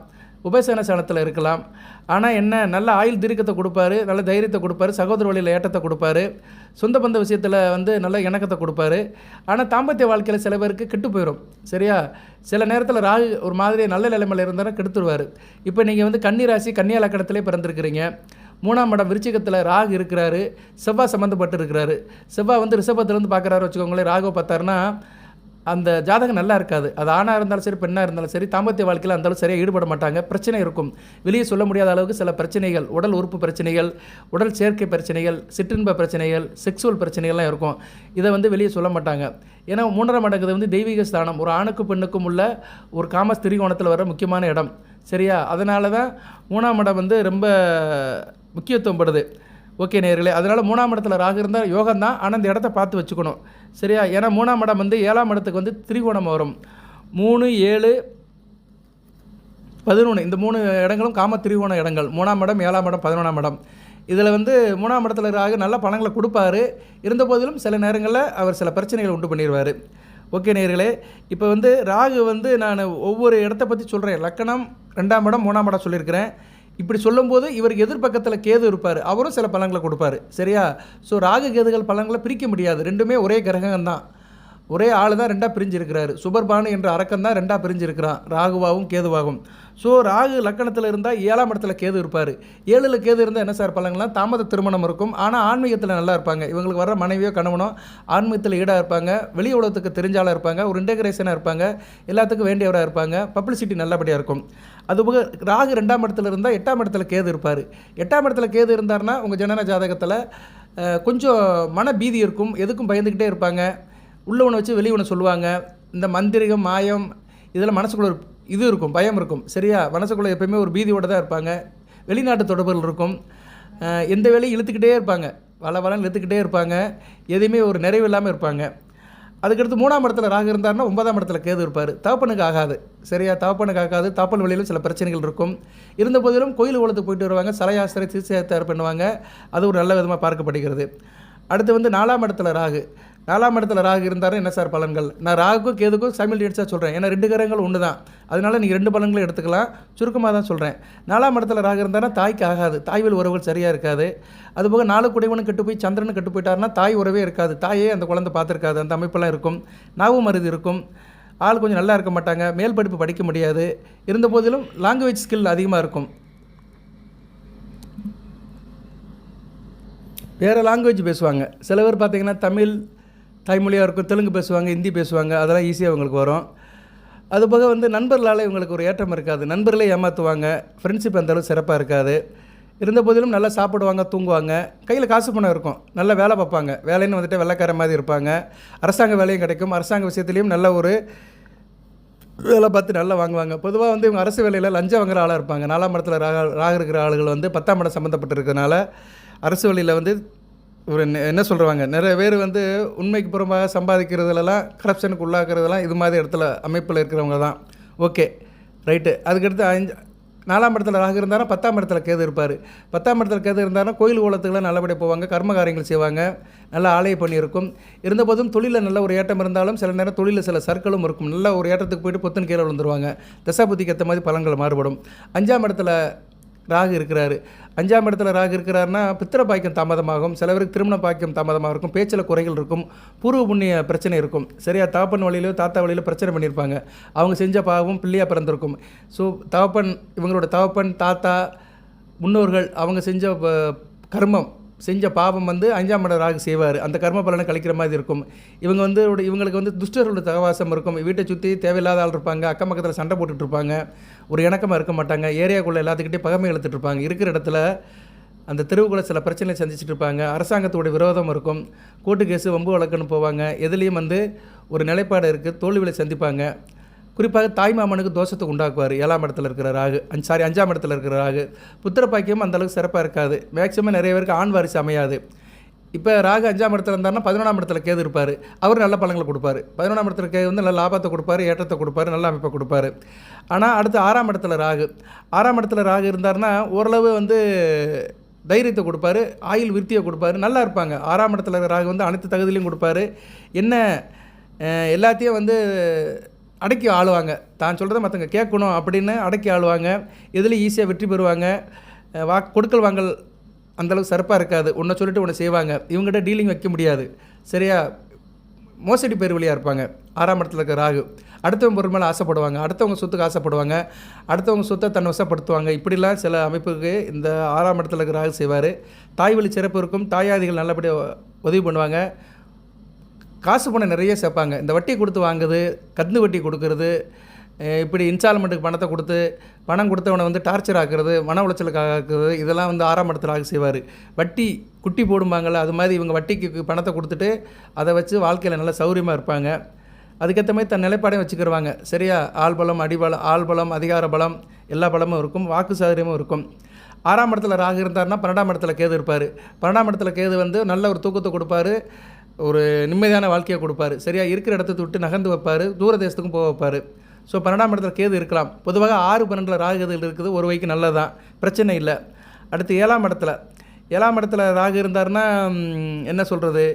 உபசேன ஸ்தானத்தில் இருக்கலாம். ஆனால் என்ன, நல்ல ஆயுள் தீர்க்கத்தை கொடுப்பாரு, நல்ல தைரியத்தை கொடுப்பாரு, சகோதர வழியில் ஏற்றத்தை கொடுப்பாரு, சொந்த பந்த விஷயத்தில் வந்து நல்ல இணக்கத்தை கொடுப்பாரு. ஆனால் தாம்பத்திய வாழ்க்கையில் சில பேருக்கு கெட்டு போயிடும். சரியா, சில நேரத்தில் ராகு ஒரு மாதிரி நல்ல நிலைமையில் இருந்தாலும் கெடுத்துருவார். இப்போ நீங்கள் வந்து கன்னிராசி கன்னியா லக்கணத்திலே பிறந்திருக்கிறீங்க. 3ஆம் இடம் விருச்சிகத்தில் ராகு இருக்கிறாரு, செவ்வாய் சம்மந்தப்பட்டு இருக்கிறாரு. செவ்வாய் வந்து ரிஷபத்திலேருந்து பார்க்குறாரு வச்சுக்கோங்களேன். ராகு பார்த்தாருன்னா அந்த ஜாதகம் நல்லா இருக்காது. அது ஆணாக இருந்தாலும் சரி, பெண்ணாக இருந்தாலும் சரி, தாம்பத்திய வாழ்க்கையில் அந்தளவு சரியாக ஈடுபட மாட்டாங்க. பிரச்சனை இருக்கும், வெளியே சொல்ல முடியாத அளவுக்கு சில பிரச்சனைகள், உடல் உறுப்பு பிரச்சனைகள், உடல் சேர்க்கை பிரச்சனைகள், சிற்றின்ப பிரச்சனைகள், செக்ஸுவல் பிரச்சனைகள்லாம் இருக்கும். இதை வந்து வெளியே சொல்ல மாட்டாங்க. ஏன்னா 3ஆம் இடங்கிறது வந்து தெய்வீக ஸ்தானம், ஒரு ஆணுக்கும் பெண்ணுக்கும் உள்ள ஒரு காமஸ் திரிகோணத்தில் வர முக்கியமான இடம். சரியா, அதனால தான் 3ஆம் இடம் வந்து ரொம்ப முக்கியத்துவம் படுது. ஓகே நேயர்களே, அதனால் 3ஆம் இடத்துல ராகு இருந்தால் யோகம் தான். ஆனால் இந்த இடத்த பார்த்து வச்சுக்கணும். சரியா, ஏன்னா 3ஆம் இடம் வந்து 7ஆம் இடத்துக்கு வந்து திரிகோணம் வரும். 3, 7, 11 இந்த 3 இடங்களும் காம திரிகோண இடங்கள். 3ஆம் இடம், 7ஆம் இடம், 11ஆம் இடம். இதில் வந்து 3ஆம் இடத்துல ராகு நல்ல பலன்களை கொடுப்பாரு. இருந்த போதிலும் சில நேரங்களில் அவர் சில பிரச்சனைகளை உண்டு பண்ணிடுவார். ஓகே நேயர்களே, இப்போ வந்து ராகு வந்து நான் ஒவ்வொரு இடத்த பற்றி சொல்கிறேன். லக்கணம், 2ஆம் இடம், 3ஆம் இடம் சொல்லியிருக்கிறேன். இப்படி சொல்லும்போது இவருக்கு எதிர்பக்கத்தில் கேது இருப்பார், அவரும் சில பலன்களை கொடுப்பார். சரியா, ஸோ ராகு கேதுகள் பலன்களை பிரிக்க முடியாது. ரெண்டுமே ஒரே கிரகம் தான், ஒரே ஆள் தான் 2ஆக பிரிஞ்சிருக்கிறாரு. சுபர்பானு என்ற அரக்கன் தான் 2ஆக பிரிஞ்சிருக்கிறான், ராகுவாகவும் கேதுவாகும். ஸோ ராகு லக்கணத்தில் இருந்தால் 7ஆம் இடத்துல கேது இருப்பார். 7ல் கேது இருந்தால் என்ன சார் பலன்கள்லாம், தாமத திருமணம் இருக்கும். ஆனால் ஆன்மீகத்தில் நல்லா இருப்பாங்க. இவங்களுக்கு வர மனைவியோ கணவனோ ஆன்மீகத்தில் ஈடாக இருப்பாங்க, வெளி உலகத்துக்கு தெரிஞ்சாலாக இருப்பாங்க, ஒரு இன்டெகிரேஷனாக இருப்பாங்க, எல்லாத்துக்கும் வேண்டியவராக இருப்பாங்க, பப்ளிசிட்டி நல்லபடியாக இருக்கும். அதுபோக ராகு 2ஆம் இடத்துல இருந்தால் 8ஆம் இடத்துல கேது இருப்பார். 8ஆம் இடத்துல கேது இருந்தார்னா உங்கள் ஜனன ஜாதகத்தில் கொஞ்சம் மன பீதி இருக்கும், எதுக்கும் பயந்துக்கிட்டே இருப்பாங்க, உள்ளவனை வச்சு வெளியவனை சொல்லுவாங்க, இந்த மந்திரிகம் மாயம் இதில் மனசுக்குள்ள ஒரு இது இருக்கும், பயம் இருக்கும். சரியா, மனசுக்குள்ளே எப்போயுமே ஒரு பீதியோடு தான் இருப்பாங்க. வெளிநாட்டு தொடர்புகள் இருக்கும். எந்த வேலையும் இழுத்துக்கிட்டே இருப்பாங்க, வளன்னு இழுத்துக்கிட்டே இருப்பாங்க. எதையுமே ஒரு நிறைவு இல்லாமல் இருப்பாங்க. அதுக்கடுத்து 3ஆம் இடத்துல ராகு இருந்தார்னா 9ஆம் இடத்துல கேது இருப்பார். தகப்பனுக்கு ஆகாது. சரியா, தகப்பனுக்கு ஆகாது. தகப்பன் வழியிலும் சில பிரச்சனைகள் இருக்கும். இருந்த போதிலும் கோயில் குளத்துக்கு போயிட்டு வருவாங்க, சலையாசிரை தீர்த்தயாத்திரை பண்ணுவாங்க. அது ஒரு நல்ல விதமாக பார்க்கப்படுகிறது. அடுத்து வந்து 4ஆம் இடத்துல ராகு. 4ஆம் இடத்துல ராகு இருந்தாலும் என்ன சார் பலன்கள்? நான் ராகுக்கும் கேதுக்கும் சைமல்டேனியஸாக சொல்கிறேன். ஏன்னா 2 கிரகங்கள் ஒன்று தான். அதனால் நீங்கள் 2 பலன்களும் எடுத்துக்கலாம். சுருக்கமாக தான் சொல்கிறேன். 4ஆம் இடத்துல ராகு இருந்தாலும் தாய்க்கு ஆகாது. தாய்வழி உறவுகள் சரியாக இருக்காது. அதுபோக 4 குடைவனும் கெட்டு போய் சந்திரனும் கெட்டு போயிட்டாருன்னா தாய் உறவே இருக்காது. தாயே அந்த குழந்தை பார்த்துருக்காது. அந்த அமைப்பெல்லாம் இருக்கும். நாவும் மருதி இருக்கும். ஆள் கொஞ்சம் நல்லா இருக்க மாட்டாங்க. மேல் படிப்பு படிக்க முடியாது. இருந்த போதிலும் லாங்குவேஜ் ஸ்கில் அதிகமாக இருக்கும். வேறு லாங்குவேஜ் பேசுவாங்க. சில பேர் பார்த்திங்கன்னா தமிழ் தாய்மொழியாக இருக்கும், தெலுங்கு பேசுவாங்க, ஹிந்தி பேசுவாங்க. அதெல்லாம் ஈஸியாக இவங்களுக்கு வரும். அதுபோக வந்து நண்பர்களால் இவங்களுக்கு ஒரு ஏற்றம் இருக்காது. நண்பர்களே ஏமாற்றுவாங்க. ஃப்ரெண்ட்ஷிப் அந்தளவு சிறப்பாக இருக்காது. இருந்த போதிலும் நல்லா சாப்பிடுவாங்க, தூங்குவாங்க. கையில் காசு பணம் இருக்கும். நல்லா வேலை பார்ப்பாங்க. வேலைன்னு வந்துட்டு வெள்ளைக்கார மாதிரி இருப்பாங்க. அரசாங்க வேலையும் கிடைக்கும். அரசாங்க விஷயத்துலேயும் நல்ல ஒரு வேலை பார்த்து நல்லா வாங்குவாங்க. பொதுவாக வந்து இவங்க அரசு வேலையில் லஞ்சம் வாங்குற ஆளாக இருப்பாங்க. 4ஆம் இடத்துல ராகு இருக்கிற ஆளுகள் வந்து 10ஆம் இடம் சம்மந்தப்பட்டிருக்கிறதுனால அரசு வேலையில் வந்து ஒரு என்ன சொல்கிறாங்க, நிறைய பேர் வந்து உண்மைக்கு புறமாக சம்பாதிக்கிறதுலலாம் கரப்ஷனுக்கு உள்ளாக்குறதெல்லாம் இது மாதிரி இடத்துல அமைப்பில் இருக்கிறவங்க தான். Okay right. அதுக்கடுத்து 4ஆம் இடத்துல ராகு இருந்தாலும் 10ஆம் இடத்துல கேது இருப்பார். 10ஆம் இடத்துல கேது இருந்தாலும் கோயில் குளத்துக்குலாம் நல்லபடியாக போவாங்க, கர்ம காரியங்கள் செய்வாங்க, நல்ல ஆலய பணி இருக்கும். இருந்தபோதும் தொழிலில் நல்ல ஒரு ஏற்றம் இருந்தாலும் சில நேரம் தொழிலில் சில சர்க்கிளும் இருக்கும். நல்ல ஒரு ஏற்றத்துக்கு போயிட்டு பொத்துன்னு கீழே விழுந்துருவாங்க. தசாபுத்திக்கு ஏற்ற மாதிரி பலன்கள் மாறுபடும். 5ஆம் இடத்துல ராகு இருக்கிறாரு. 5ஆம் இடத்துல ராகு இருக்கிறாருன்னா பித்திர பாக்கியம் தாமதமாகும். சில பேருக்கு திருமண பாக்கியம் தாமதமாக இருக்கும். பேச்சில் குறைகள் இருக்கும். பூர்வ புண்ணிய பிரச்சனை இருக்கும். சரியா, தகப்பன் வழியிலோ தாத்தா வழியிலோ பிரச்சனை பண்ணியிருப்பாங்க. அவங்க செஞ்ச பாவம் பிள்ளையாக பிறந்திருக்கும். ஸோ இவங்களோட தகப்பன் தாத்தா முன்னோர்கள் அவங்க செஞ்ச கர்மம் செஞ்ச பாவம் வந்து 5ஆம் இடம் ராகு செய்வார். அந்த கர்ம பலனை கழிக்கிற மாதிரி இருக்கும். இவங்களுக்கு வந்து துஷ்டர்களோட சகவாசம் இருக்கும். வீட்டை சுற்றி தேவையில்லாத ஆள் இருப்பாங்க. அக்கம் பக்கத்தில் சண்டை போட்டுட்டு இருப்பாங்க. ஒரு இணக்கமாக இருக்க மாட்டாங்க. ஏரியாக்குள்ளே எல்லாத்துக்கிட்டே பகமை இழுத்துட்டு இருப்பாங்க. இருக்கிற இடத்துல அந்த தெருவுக்குள்ளே சில பிரச்சனை சந்திச்சுட்டு இருப்பாங்க. அரசாங்கத்தோட விரோதம் இருக்கும். கோர்ட்டு கேஸு வம்பு வழக்குன்னு போவாங்க. எதுலேயும் வந்து ஒரு நிலைப்பாடு இருக்குது. தோல்விகளை சந்திப்பாங்க. குறிப்பாக தாய்மாமனுக்கு தோஷத்தை உண்டாக்குவார். 7ஆம் இடத்துல இருக்கிற ராகு. 5ஆம் இடத்துல இருக்கிற ராகு. புத்திர பாக்கியம் அந்தளவுக்கு சிறப்பாக இருக்காது. மேக்ஸிமம் நிறைய பேருக்கு ஆண் வாரிசு அமையாது. இப்போ ராகு 5ஆம் இடத்துல இருந்தாருன்னா 11ஆம் இடத்துல கேது இருப்பார். அவர் நல்ல பலன்களை கொடுப்பார். 11ஆம் இடத்துல கேது வந்து நல்ல லாபத்தை கொடுப்பார், ஏற்றத்தை கொடுப்பார், நல்ல அமைப்பை கொடுப்பார். ஆனால் அடுத்து 6ஆம் இடத்துல ராகு. 6ஆம் இடத்துல ராகு இருந்தார்னா ஓரளவு வந்து தைரியத்தை கொடுப்பாரு, ஆயுள் விருத்தியை கொடுப்பாரு, நல்லா இருப்பாங்க. 6ஆம் இடத்துல ராகு வந்து அனைத்து தகுதியிலையும் கொடுப்பாரு. என்ன எல்லாத்தையும் வந்து அடக்கி ஆளுவாங்க. தான் சொல்கிறத மற்றவங்க கேட்கணும் அப்படின்னு அடக்கி ஆளுவாங்க. எதுலேயும் ஈஸியாக வெற்றி பெறுவாங்க. கொடுக்கல் வாங்கல் அந்தளவுக்கு சிறப்பாக இருக்காது. ஒன்றை சொல்லிட்டு ஒன்று செய்வாங்க. இவங்ககிட்ட டீலிங் வைக்க முடியாது. சரியா, மோசடி பேர் வழியாக இருப்பாங்க. 6ஆம் இடத்துல இருக்க ராகு. அடுத்தவங்க பொருள் மேலே ஆசைப்படுவாங்க. அடுத்தவங்க சொத்துக்கு ஆசைப்படுவாங்க. அடுத்தவங்க சொத்தை தன்னை வசப்படுத்துவாங்க. இப்படிலாம் சில அமைப்புக்கு இந்த 6ஆம் இடத்துல இருக்க ராகு செய்வார். தாய் வழி சிறப்பு இருக்கும். தாயாதிகள் நல்லபடியாக உதவி பண்ணுவாங்க. காசு பணம் நிறைய சேர்ப்பாங்க. இந்த வட்டி கொடுத்து வாங்குது, கந்து வட்டி கொடுக்கறது, இப்படி இன்ஸ்டால்மெண்ட்டுக்கு பணத்தை கொடுத்து பணம் கொடுத்தவனை வந்து டார்ச்சர் ஆக்குறது, மன உளைச்சலுக்கு ஆக்குறது, இதெல்லாம் வந்து 6ஆம் இடத்துல ராகு செய்வார். வட்டி குட்டி போடும்பாங்கள்ல, அது மாதிரி இவங்க வட்டிக்கு பணத்தை கொடுத்துட்டு அதை வச்சு வாழ்க்கையில் நல்லா சௌரியமாக இருப்பாங்க. அதுக்கேற்ற மாதிரி தன் நிலைப்பாடையும் வச்சுக்கிடுவாங்க. சரியா, ஆள்பலம் அடிபலம், ஆள்பலம் அதிகார பலம் எல்லா பலமும் இருக்கும். வாக்கு சாதுரியமும் இருக்கும். 6ஆம் இடத்துல ராகு இருந்தார்னா 12ஆம் இடத்துல கேது இருப்பார். 12ஆம் இடத்துல கேது வந்து நல்ல ஒரு தூக்கத்தை கொடுப்பாரு, ஒரு நிம்மதியான வாழ்க்கையை கொடுப்பாரு. சரியா, இருக்கிற இடத்த விட்டு நகர்ந்து வைப்பார், தூர தேசத்துக்கும் போக வைப்பார். ஸோ 12ஆம் இடத்துல கேது இருக்கலாம். பொதுவாக 6, 12 ராகு கேதுகள் இருக்குது. ஒரு வகைக்கு நல்லது தான், பிரச்சனை இல்லை. அடுத்து 7ஆம் இடத்துல ராகு இருந்தார்னா என்ன சொல்கிறது,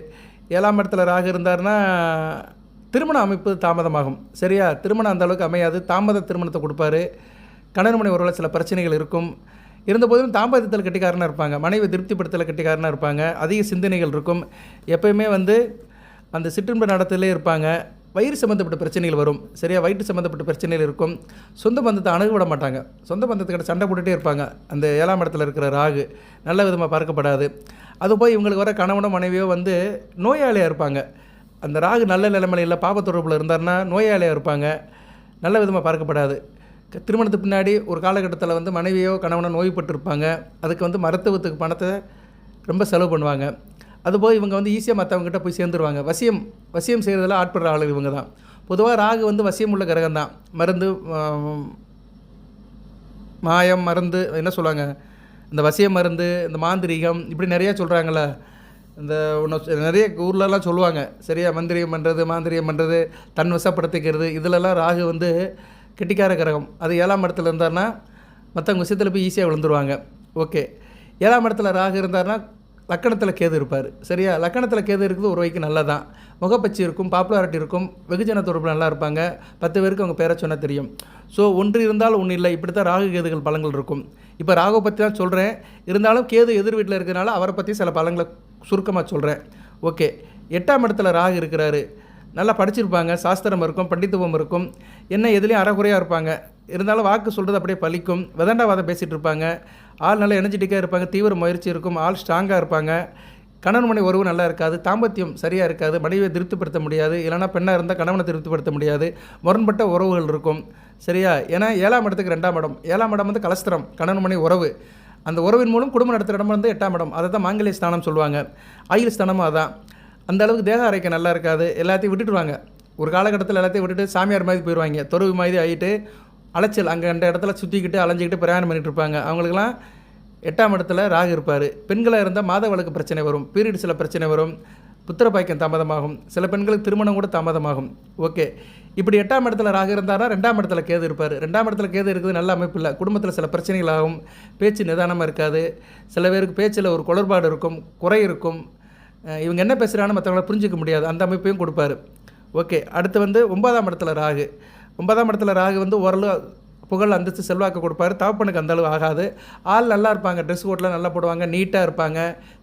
7ஆம் இடத்துல ராகு இருந்தார்னா திருமண அமைப்பு தாமதமாகும். சரியா, திருமணம் அந்த அளவுக்கு அமையாது. தாமத திருமணத்தை கொடுப்பாரு. கணவன் மனைவி உறவில் சில பிரச்சனைகள் இருக்கும். இருந்தபோதும் தாம்பத்தியத்தில் கெட்டிக்காரனாக இருப்பாங்க. மனைவி திருப்திப்படுத்தல கெட்டிக்காரனாக இருப்பாங்க. அதிக சிந்தனைகள் இருக்கும். எப்போயுமே வந்து அந்த சிற்றின்ப நடத்திலே இருப்பாங்க. வயிறு சம்மந்தப்பட்ட பிரச்சனைகள் வரும். சரியா, வயிற்று சம்மந்தப்பட்ட பிரச்சனைகள் இருக்கும். சொந்த பந்தத்தை அணுக விட மாட்டாங்க. சொந்த பந்தத்துக்கிட்ட சண்டை போட்டுகிட்டே இருப்பாங்க. அந்த 7ஆம் இடத்துல இருக்கிற ராகு நல்ல விதமாக பார்க்கப்படாது. அது போய் இவங்களுக்கு வர கணவனோ மனைவியோ வந்து நோயாளியாக இருப்பாங்க. அந்த ராகு நல்ல நிலைமையில் பாபத்தொடர்பில் இருந்தார்னா நோயாளியாக இருப்பாங்க. நல்ல விதமாக பார்க்கப்படாது. திருமணத்துக்கு பின்னாடி ஒரு காலகட்டத்தில் வந்து மனைவியோ கணவனோ நோய்பட்டிருப்பாங்க. அதுக்கு வந்து மருத்துவத்துக்கு பணத்தை ரொம்ப செலவு பண்ணுவாங்க. அதுபோல் இவங்க வந்து ஈஸியாக மற்றவங்ககிட்ட போய் சேர்ந்துருவாங்க. வசியம் செய்கிறதெல்லாம் ஆட்படுற ஆள் இவங்க தான். பொதுவாக ராகு வந்து வசியம் உள்ள கிரகம் தான். மருந்து மாயம் மருந்து என்ன சொல்லுவாங்க, இந்த வசிய மருந்து, இந்த மாந்திரீகம் இப்படி நிறையா சொல்கிறாங்கள. இந்த ஒன்று நிறைய ஊர்லலாம் சொல்லுவாங்க சரியா, மந்திரியம் பண்ணுறது, மாந்திரியம் பண்ணுறது, தன் வசப்படுத்திக்கிறது, இதிலெல்லாம் ராகு வந்து கெட்டிக்கார கிரகம். அது 7ஆம் இடத்துல இருந்தார்னா மற்றவங்க விஷயத்தில் போய் ஈஸியாக விழுந்துருவாங்க. ஓகே, 7ஆம் இடத்துல ராகு இருந்தார்னா லக்கணத்தில் கேது இருப்பார் சரியா. லக்கணத்தில் கேது இருக்குது ஒரு வகைக்கு நல்லது தான். முகப்பச்சி இருக்கும், பாப்புலாரிட்டி இருக்கும், வெகுஜன தொடர்பு நல்லா இருப்பாங்க, 10 பேருக்கு அவங்க பேரை சொன்னால் தெரியும். ஸோ ஒன்று இருந்தால் ஒன்று இல்லை, இப்படி தான் ராகு கேதுகள் பலன்கள் இருக்கும். இப்போ ராகுவை பற்றி தான் சொல்கிறேன், இருந்தாலும் கேது எதிர் வீட்டில் இருக்கிறனால அவரை பற்றி சில பலன்களை சுருக்கமாக சொல்கிறேன். ஓகே, 8ஆம் இடத்துல ராகு இருக்கிறாரு. நல்லா படிச்சிருப்பாங்க, சாஸ்திரம் இருக்கும், பண்டித்துவம் இருக்கும், என்ன எதுலேயும் அறகுறையாக இருப்பாங்க. இருந்தாலும் வாக்கு சொல்கிறது அப்படியே பலிக்கும். விதண்டாவாதம் பேசிகிட்டு இருப்பாங்க. ஆள் நல்லா எனர்ஜெட்டிக்காக இருப்பாங்க, தீவிர முயற்சி இருக்கும், ஆள் ஸ்ட்ராங்காக இருப்பாங்க. கணவன் மனைவி உறவு நல்லா இருக்காது, தாம்பத்தியம் சரியாக இருக்காது, மனைவியை திருப்திப்படுத்த முடியாது, இல்லைனா பெண்ணாக இருந்தால் கணவனை திருப்திப்படுத்த முடியாது, முரண்பட்ட உறவுகள் இருக்கும் சரியா. ஏன்னா 7ஆம் இடத்துக்கு 2ஆம் இடம், 7ஆம் இடம் வந்து கலஸ்திரம், கணவன் மனைவி உறவு. அந்த உறவின் மூலம் குடும்பம் நடத்துகிற இடம் வந்து 8ஆம் இடம். அதை தான் மாங்கல்ய ஸ்தானம் சொல்லுவாங்க. ஆயுள் ஸ்தானமும் அதான். அந்த அளவுக்கு தேக ஆரோக்கியம் நல்லா இருக்காது, எல்லாத்தையும் விட்டுடுவாங்க. ஒரு காலகட்டத்தில் எல்லாத்தையும் விட்டுட்டு சாமியார் மாதிரி போயிடுவாங்க, துறவு மாதிரி ஆகிட்டு அலைச்சல் அங்கே அந்த இடத்துல சுற்றிக்கிட்டு அலைஞ்சிக்கிட்டு பிரயாணம் பண்ணிகிட்டு இருப்பாங்க. அவங்களுக்குலாம் 8ஆம் இடத்துல ராகு இருப்பார். பெண்களாக இருந்தால் மாத வழக்கு பிரச்சனை வரும், பீரியட்ஸில் பிரச்சனை வரும், புத்திர பாக்கியம் தாமதமாகும், சில பெண்களுக்கு திருமணம் கூட தாமதமாகும். ஓகே, இப்படி 8ஆம் இடத்துல ராகு இருந்தாரா 2ஆம் இடத்துல கேது இருப்பார். 2ஆம் இடத்துல கேது இருக்குது நல்ல அமைப்பு இல்லை. குடும்பத்தில் சில பிரச்சனைகள் ஆகும், பேச்சு நிதானமாக இருக்காது, சில பேருக்கு பேச்சில் ஒரு குளறுபாடு இருக்கும், குறை இருக்கும், இவங்க என்ன பேசுகிறான்னு மற்றவங்களை புரிஞ்சிக்க முடியாது, அந்த அமைப்பையும் கொடுப்பார். ஓகே, அடுத்து வந்து 9ஆம் இடத்துல ராகு. 9ஆம் இடத்துல ராகு வந்து ஓரளவு புகழ் அந்தஸ்து செல்வாக்கு கொடுப்பாரு. தகப்பனுக்கு அந்தளவு ஆகாது. ஆள் நல்லா இருப்பாங்க, ட்ரெஸ் கோட்லாம் நல்லா போடுவாங்க, நீட்டாக இருப்பாங்க,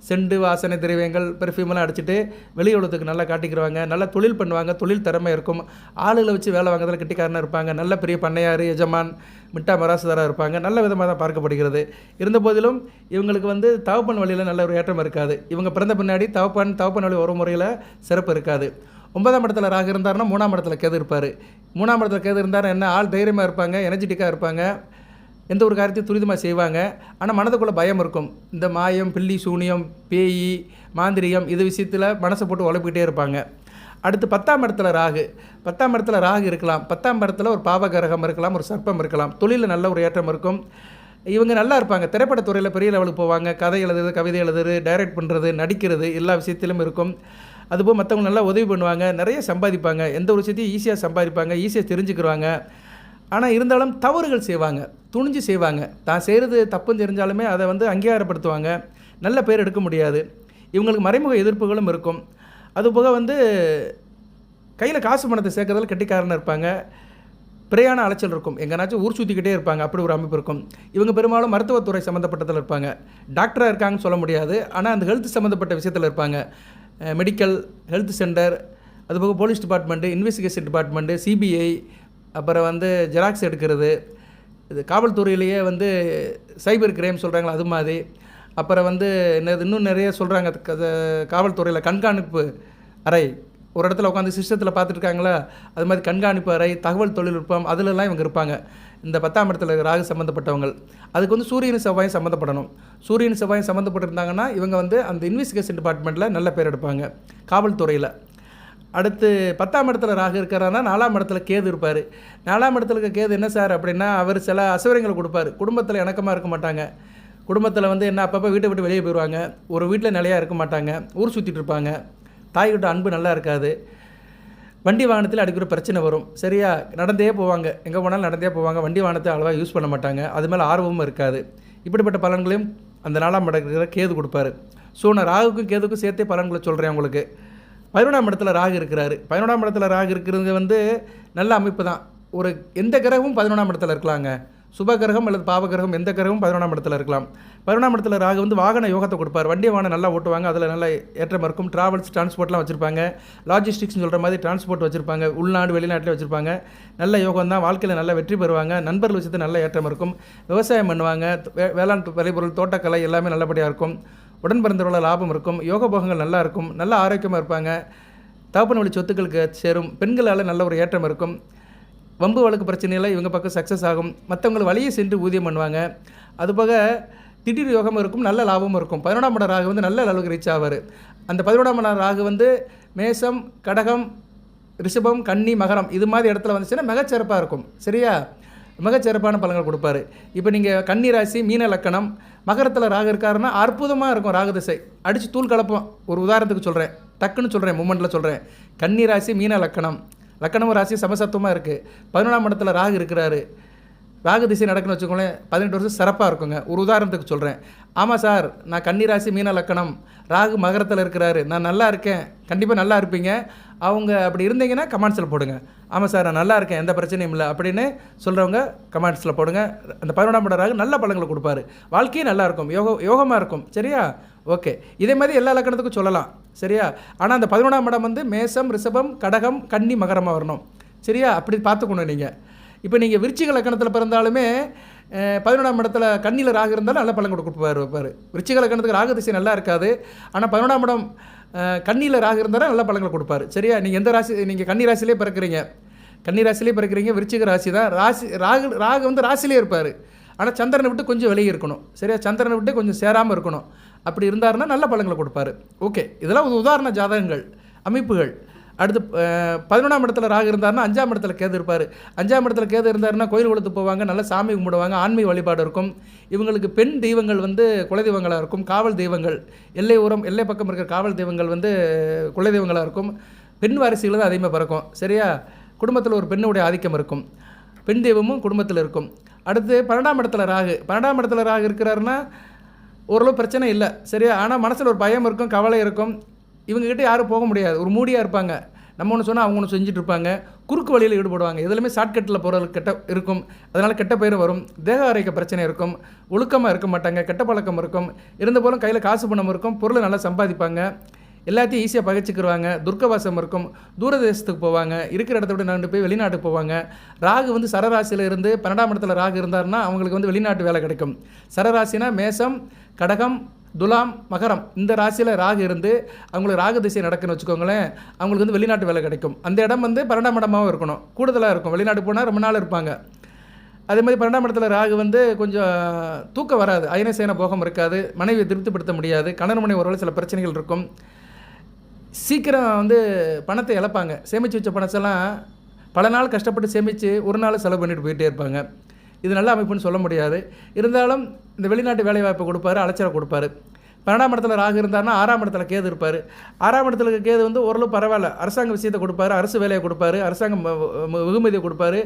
செண்டு வாசனை திரவியங்கள் பெர்ஃப்யூமெல்லாம் அடிச்சுட்டு வெளி உலகத்துக்கு நல்லா காட்டிக்கிடுவாங்க, நல்லா தொழில் பண்ணுவாங்க, தொழில் திறமை இருக்கும், ஆளுகளை வச்சு வேலை வாங்குறதுல கெட்டிக்காரனாக இருப்பாங்க, நல்ல பெரிய பண்ணையார், எஜமான், மிட்டா மராசுதாராக இருப்பாங்க, நல்ல விதமாக தான் பார்க்கப்படுகிறது. இருந்த போதிலும் இவங்களுக்கு வந்து தகப்பன் வழியில் நல்ல ஒரு ஏற்றம் இருக்காது. இவங்க பிறந்த பின்னாடி தகப்பன் வழி ஒரு முறையில் சிறப்பு இருக்காது. 9ஆம் இடத்துல ராகு இருந்தார்னா 3ஆம் இடத்துல கேது இருப்பார். 3ஆம் இடத்துல கேது இருந்தார் என்ன, ஆள் தைரியமாக இருப்பாங்க, எனர்ஜெட்டிக்காக இருப்பாங்க, எந்த ஒரு காரியத்தையும் துரிதமாக செய்வாங்க. ஆனால் மனதுக்குள்ளே பயம் இருக்கும். இந்த மாயம், பில்லி, சூனியம், பேய், மாந்திரிகம் இது விஷயத்தில் மனசை போட்டு உழப்பிக்கிட்டே இருப்பாங்க. அடுத்து 10ஆம் இடத்துல ராகு. 10ஆம் இடத்துல ராகு இருக்கலாம், 10ஆம் இடத்துல ஒரு பாவகிரகம் இருக்கலாம், ஒரு சர்ப்பம் இருக்கலாம், தொழிலில் நல்ல ஒரு ஏற்றம் இருக்கும். இவங்க நல்லா இருப்பாங்க, திரைப்படத்துறையில் பெரிய லெவலுக்கு போவாங்க, கதை எழுதுறது, கவிதை எழுதுறது, டைரக்ட் பண்ணுறது, நடிக்கிறது எல்லா விஷயத்திலும் இருக்கும். அதுபோல் மற்றவங்க நல்லா உதவி பண்ணுவாங்க, நிறைய சம்பாதிப்பாங்க, எந்த ஒரு விஷயத்தையும் ஈஸியாக சம்பாதிப்பாங்க, ஈஸியாக தெரிஞ்சுக்கிடுவாங்க. ஆனால் இருந்தாலும் தவறுகள் செய்வாங்க, துணிஞ்சு செய்வாங்க. தான் செய்கிறது தப்புன்னு தெரிஞ்சாலுமே அதை வந்து அங்கீகாரப்படுத்துவாங்க, நல்ல பேர் எடுக்க முடியாது. இவங்களுக்கு மறைமுக எதிர்ப்புகளும் இருக்கும். அதுபோக வந்து கையில் காசு பணத்தை சேர்க்கறதால கெட்டிக்காரனாக இருப்பாங்க, பிரயாண அலைச்சல் இருக்கும், எங்கேனாச்சும் ஊர் சுற்றிக்கிட்டே இருப்பாங்க, அப்படி ஒரு அமைப்பு இருக்கும். இவங்க பெரும்பாலும் மருத்துவத்துறை சம்மந்தப்பட்டதில் இருப்பாங்க, டாக்டராக இருக்காங்கன்னு சொல்ல முடியாது, ஆனால் அந்த ஹெல்த் சம்மந்தப்பட்ட விஷயத்தில் இருப்பாங்க. மெடிக்கல், ஹெல்த் சென்டர், அதுபோக police department, investigation department, CBI, அப்புறம் வந்து ஜெராக்ஸ் எடுக்கிறது, இது காவல்துறையிலேயே வந்து சைபர் கிரைம் சொல்கிறாங்களா அது மாதிரி. அப்புறம் வந்து இன்னும் நிறைய சொல்கிறாங்க, காவல்துறையில் கண்காணிப்பு அறை, ஒரு இடத்துல உட்காந்து சிஸ்டத்தில் பார்த்துருக்காங்களா, அது மாதிரி கண்காணிப்பு அறை, தகவல் தொழில்நுட்பம், அதிலெல்லாம் இவங்க இருப்பாங்க. இந்த 10ஆம் இடத்துல ராகு சம்மந்தப்பட்டவங்க. அதுக்கு வந்து சூரியன் செவ்வாயும் சம்மந்தப்படணும். சூரியன் செவ்வாயும் சம்மந்தப்பட்டிருந்தாங்கன்னா இவங்க வந்து அந்த இன்வெஸ்டிகேஷன் டிபார்ட்மெண்ட்டில் நல்ல பேர் எடுப்பாங்க, காவல்துறையில். அடுத்து 10ஆம் இடத்துல ராகு இருக்கிறாருன்னா 4ஆம் இடத்துல கேது இருப்பார். 4ஆம் இடத்துல இருக்க கேது என்ன சார் அப்படின்னா, அவர் சில அசௌகரியங்களை கொடுப்பார். குடும்பத்தில் இணக்கமாக இருக்க மாட்டாங்க, குடும்பத்தில் வந்து என்ன அப்பப்போ வீட்டை விட்டு வெளியே போயிடுவாங்க, ஒரு வீட்டில் நிலையாக இருக்க மாட்டாங்க, ஊர் சுற்றிட்டு இருப்பாங்க, தாய்கிட்ட அன்பு நல்லா இருக்காது, வண்டி வாகனத்தில் அடிக்கிற பிரச்சனை வரும் சரியா. நடந்தே போவாங்க, எங்கே போனாலும் நடந்தே போவாங்க, வண்டி வாகனத்தை அளவாக யூஸ் பண்ண மாட்டாங்க, அது மேலே ஆர்வமும் இருக்காது. இப்படிப்பட்ட பலன்களையும் அந்த 4ஆம் இடத்துல கேது கொடுப்பாரு. ஸோ நான் ராகுக்கும் கேதுக்கும் சேர்த்தே பலன்களை சொல்கிறேன் உங்களுக்கு. 11ஆம் இடத்துல ராகு இருக்கிறாரு. 11ஆம் இடத்துல ராகு இருக்கிறது வந்து நல்ல அமைப்பு தான். ஒரு எந்த கிரகமும் 11ஆம் இடத்துல இருக்கலாங்க, சுப கிரகம் அல்லது பாவ கிரகம் எந்த கிரகமும் 11ஆம் இடத்துல இருக்கலாம். 11ஆம் இடத்துல ராகு வந்து வாகன யோகத்தை கொடுப்பார். வண்டி வாகனம் நல்லா ஓட்டுவாங்க, அதில் நல்ல ஏற்றம் இருக்கும். ட்ராவல்ஸ், டிரான்ஸ்போர்ட்லாம் வச்சுருப்பாங்க, லாஜிஸ்டிக்ஸ்னு சொல்கிற மாதிரி டிரான்ஸ்போர்ட் வச்சுருப்பாங்க, உள்நாடு வெளிநாட்டில் வச்சுருப்பாங்க. நல்ல யோகம் தான், வாழ்க்கையில் நல்ல வெற்றி பெறுவாங்க, நண்பர்கள் விஷயத்தில் நல்ல ஏற்றம் இருக்கும், விவசாயம் பண்ணுவாங்க, வேளாண் விளைபொருள், தோட்டக்கலை எல்லாமே நல்லபடியாக இருக்கும், உடன் பிறந்தவர்கள லாபம் இருக்கும், யோக போகங்கள் நல்லா இருக்கும், நல்ல ஆரோக்கியமாக இருப்பாங்க, தகப்பன் வழி சொத்துக்களுக்கு சேரும், பெண்களால் நல்ல ஒரு ஏற்றம் இருக்கும், வம்பு வழக்கு பிரச்சனையில் இவங்க பக்கம் சக்ஸஸ் ஆகும், மற்றவங்களை வழியை சென்று ஊதியம் பண்ணுவாங்க. அதுபோக திடீர் யோகமும் இருக்கும், நல்ல லாபமும் இருக்கும். 11ஆம் இடம் ராகு வந்து நல்ல அளவுக்கு ரீச் ஆவார். அந்த 11ஆம் இடம் ராகு வந்து மேசம், கடகம், ரிஷபம், கன்னி, மகரம் இது மாதிரி இடத்துல வந்துச்சுன்னா மிகச்சிறப்பாக இருக்கும். சரியா? மிகச்சிறப்பான பலன்கள் கொடுப்பாரு. இப்போ நீங்கள் கன்னி ராசி, மீன லக்கணம், மகரத்தில் ராகு இருக்காருன்னா அற்புதமாக இருக்கும். ராகு திசை அடித்து தூள் கலப்போம். ஒரு உதாரணத்துக்கு சொல்கிறேன், டக்குன்னு சொல்கிறேன், மூமெண்ட்டில் சொல்கிறேன். கன்னி ராசி, மீன லக்கணம், லக்கணம் ராசி சமசத்துவமாக இருக்குது. 11ஆம் இடத்துல ராகு இருக்கிறாரு. ராகு திசை நடக்குன்னு வச்சுக்கோங்களேன், 18 வருஷம் சிறப்பாக இருக்குங்க. ஒரு உதாரணத்துக்கு சொல்கிறேன். ஆமாம் சார், நான் கன்னி ராசி, மீன லக்கணம், ராகு மகரத்தில் இருக்கிறாரு, நான் நல்லா இருக்கேன். கண்டிப்பாக நல்லா இருப்பீங்க. அவங்க அப்படி இருந்தீங்கன்னா கமெண்ட்ஸில் போடுங்க. ஆமாம் சார், நான் நல்லா இருக்கேன், எந்த பிரச்சனையும் இல்லை அப்படின்னு சொல்கிறவங்க கமெண்ட்ஸில் போடுங்க. அந்த 11ஆம் இடம் ராகு நல்ல பலன்களை கொடுப்பாரு. வாழ்க்கையும் நல்லாயிருக்கும், யோகமாக இருக்கும். சரியா? ஓகே. இதே மாதிரி எல்லா லக்கணத்துக்கும் சொல்லலாம். சரியா? ஆனால் அந்த 11ஆம் இடம் வந்து மேசம், ரிஷபம், கடகம், கன்னி, மகரமாக வரணும். சரியா? அப்படி பார்த்துக்கணும் நீங்கள். இப்போ நீங்கள் விருச்சிக லக்கணத்தில் பிறந்தாலுமே 11ஆம் இடத்துல கன்னியில் ராகு இருந்தாலும் நல்ல பலன் வைப்பார். விருச்சிக லக்கணத்துக்கு ராகு திசை நல்லா இருக்காது. ஆனால் 11ஆம் இடம் கன்னியில் ராகு இருந்தாலும் நல்ல பலன்களை கொடுப்பாரு. சரியா? நீங்கள் எந்த ராசி, நீங்கள் கன்னி ராசிலே பிறக்கிறீங்க, விருச்சிக ராசி தான். ராகு வந்து ராசிலே இருப்பார். ஆனால் சந்திரனை விட்டு கொஞ்சம் விலகி இருக்கணும். சரியா? சந்திரனை விட்டு கொஞ்சம் சேராமல் இருக்கணும். அப்படி இருந்தாருன்னா நல்ல பலன்களை கொடுப்பாரு. ஓகே, இதெல்லாம் ஒரு உதாரண ஜாதகங்கள், அமைப்புகள். அடுத்து 11ஆம் இடத்துல ராகு இருந்தாருன்னா 5ஆம் இடத்துல கேது இருப்பார். 5ஆம் இடத்துல கேது இருந்தாருன்னா கோயில் குளத்து போவாங்க, நல்ல சாமி கும்பிடுவாங்க, ஆன்மீக வழிபாடு இருக்கும். இவங்களுக்கு பெண் தெய்வங்கள் வந்து குலதெய்வங்களாக இருக்கும். காவல் தெய்வங்கள், எல்லை பக்கம் இருக்கிற காவல் தெய்வங்கள் வந்து குலதெய்வங்களாக இருக்கும். பெண் வாரிசுகள் தான் அதிகமாக பிறக்கும். சரியா? குடும்பத்தில் ஒரு பெண்ணுடைய ஆதிக்கம் இருக்கும். பெண் தெய்வமும் குடும்பத்தில் இருக்கும். அடுத்து 12ஆம் இடத்துல ராகு இருக்கிறாருன்னா ஓரளவு பிரச்சனை இல்லை. சரியா? ஆனால் மனசில் ஒரு பயம் இருக்கும், கவலை இருக்கும். இவங்ககிட்ட யாரும் போக முடியாது, ஒரு மூடியாக இருப்பாங்க. நம்ம ஒன்று சொன்னால் அவங்க ஒன்று செஞ்சுட்டு இருப்பாங்க. குறுக்கு வழியில் ஈடுபடுவாங்க. எதுலையுமே ஷார்ட்கட்டில் போகிறது கெட்ட இருக்கும். அதனால் கெட்ட பேர் வரும். தேக ஆரோக்கிய பிரச்சனை இருக்கும். ஒழுக்கமாக இருக்க மாட்டாங்க. கெட்ட பழக்கம் இருக்கும். இருந்த போலும் கையில் காசு பணம் இருக்கும். பொருளை நல்லா சம்பாதிப்பாங்க. எல்லாத்தையும் ஈஸியாக பகைச்சிக்கிடுவாங்க. துர்க்கவாசம் இருக்கும். தூரதேசத்துக்கு போவாங்க. இருக்கிற இடத்த விட்டு நடந்து போய் வெளிநாட்டுக்கு போவாங்க. ராகு வந்து சரராசியில் இருந்து 12ஆம் இடத்துல ராகு இருந்தாருன்னா அவங்களுக்கு வந்து வெளிநாட்டு வேலை கிடைக்கும். சரராசினா மேசம், கடகம், துலாம், மகரம் இந்த ராசியில் ராகு இருந்து அவங்களுக்கு ராகு திசை நடக்குன்னு வச்சுக்கோங்களேன், அவங்களுக்கு வந்து வெளிநாட்டு வேலை கிடைக்கும். அந்த இடம் வந்து 12ஆம் இடமாகவும் இருக்கணும், கூடுதலாக இருக்கும். வெளிநாட்டு போனால் ரொம்ப நாள் இருப்பாங்க. அதே மாதிரி 12ஆம் இடத்துல ராகு வந்து கொஞ்சம் தூக்கம் வராது, அயனசேன போகம் இருக்காது, மனைவியை திருப்திப்படுத்த முடியாது, கணவன் மனைவி ஒரு சில பிரச்சனைகள் இருக்கும். சீக்கிரம் வந்து பணத்தை இழப்பாங்க. சேமித்து வச்ச பணத்தெல்லாம் பல நாள் கஷ்டப்பட்டு சேமித்து ஒரு நாள் செலவு பண்ணிட்டு போயிட்டே இருப்பாங்க. இது நல்ல அமைப்புன்னு சொல்ல முடியாது. இருந்தாலும் இந்த வெளிநாட்டு வேலைவாய்ப்பை கொடுப்பாரு, அலைச்சலை கொடுப்பாரு. 12ஆம் இடத்துல ராகு இருந்தாருன்னா 6ஆம் இடத்துல கேது இருப்பார். 6ஆம் இடத்துல கேது வந்து ஓரளவு பரவாயில்ல, அரசாங்க விஷயத்தை கொடுப்பாரு, அரசு வேலையை கொடுப்பாரு, அரசாங்க வெகுமதியை கொடுப்பாரு,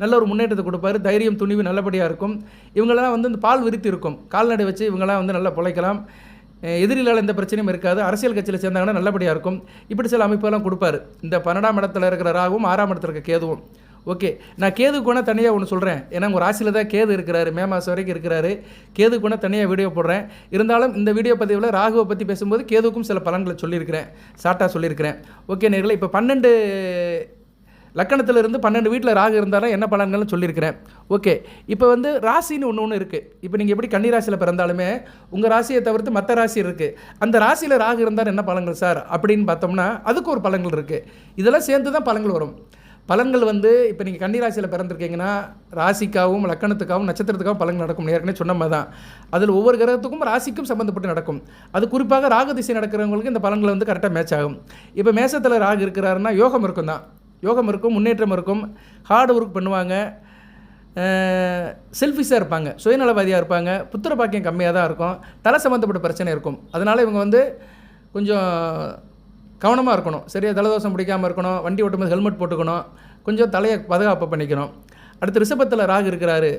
நல்ல ஒரு முன்னேற்றத்தை கொடுப்பாரு, தைரியம் துணிவு நல்லபடியாக இருக்கும். இவங்கெல்லாம் வந்து இந்த பால் விரித்து இருக்கும், கால்நடை வச்சு இவங்கெல்லாம் வந்து நல்லா பிழைக்கலாம். எதிரிலால் எந்த பிரச்சனையும் இருக்காது. அரசியல் கட்சியில் சேர்ந்தாங்கன்னா நல்லபடியாக இருக்கும். இப்படி சில அமைப்பெல்லாம் கொடுப்பாரு இந்த 12ஆம் இடத்துல இருக்கிற ராகுவும் 6ஆம் இடத்துல இருக்க கேதுவும். ஓகே, நான் கேதுக்கு வேணால் தனியாக ஒன்று சொல்கிறேன். ஏன்னா உங்கள் ராசியில் தான் கேது இருக்கிறாரு, மே மாதம் வரைக்கும் இருக்கிறாரு. கேதுக்கு வேணால் தனியாக வீடியோ போடுறேன். இருந்தாலும் இந்த வீடியோ பதிவில் ராகுவை பற்றி பேசும்போது கேதுக்கும் சில பலன்களை சொல்லியிருக்கிறேன், ஷார்ட்டாக சொல்லியிருக்கிறேன். ஓகே நேயர்களே, இப்போ 12 லக்கணத்தில் இருந்து 12 வீட்டில் ராகு இருந்தாலும் என்ன பலன்கள்னு சொல்லியிருக்கிறேன். ஓகே, இப்போ வந்து ராசின்னு ஒன்று இருக்குது. இப்போ நீங்கள் எப்படி கன்னி ராசியில் பிறந்தாலுமே உங்கள் ராசியை தவிர்த்து மற்ற ராசி இருக்குது. அந்த ராசியில் ராகு இருந்தால் என்ன பலன்கள் சார் அப்படின்னு பார்த்தோம்னா அதுக்கு ஒரு பலன்கள் இருக்குது. இதெல்லாம் சேர்ந்து தான் பலன்கள் வரும். பலன்கள் வந்து இப்போ நீங்கள் கன்னி ராசியில் பிறந்திருக்கீங்கன்னா ராசிக்காகவும் லக்கணத்துக்காகவும் நட்சத்திரத்துக்காகவும் பலன்கள் நடக்கும். ஏற்கனவே சொன்ன மாதிரி தான் அதில் ஒவ்வொரு கிரகத்துக்கும் ராசிக்கும் சம்மந்தப்பட்டு நடக்கும். அது குறிப்பாக ராகு திசை நடக்கிறவங்களுக்கு இந்த பலன்கள் வந்து கரெக்டாக மேட்ச் ஆகும். இப்போ மேசத்தில் ராகு இருக்கிறாருன்னா யோகம் இருக்கும் தான், யோகம் இருக்கும், முன்னேற்றம் இருக்கும், ஹார்ட் ஒர்க் பண்ணுவாங்க, செல்ஃபிஷாக இருப்பாங்க, சுயநலவாதியாக இருப்பாங்க, புத்திர பாக்கியம் கம்மியாக தான் இருக்கும், தலை சம்மந்தப்பட்ட பிரச்சனை இருக்கும். அதனால் இவங்க வந்து கொஞ்சம் கவனமாக இருக்கணும். சரியா? ஜலதோஷம் பிடிக்காமல் இருக்கணும், வண்டி ஓட்டும்போது ஹெல்மெட் போட்டுக்கணும், கொஞ்சம் தலையை பாதுகாப்பு பண்ணிக்கணும். அடுத்து ரிஷபத்தில் ராகு இருக்கிறாரு.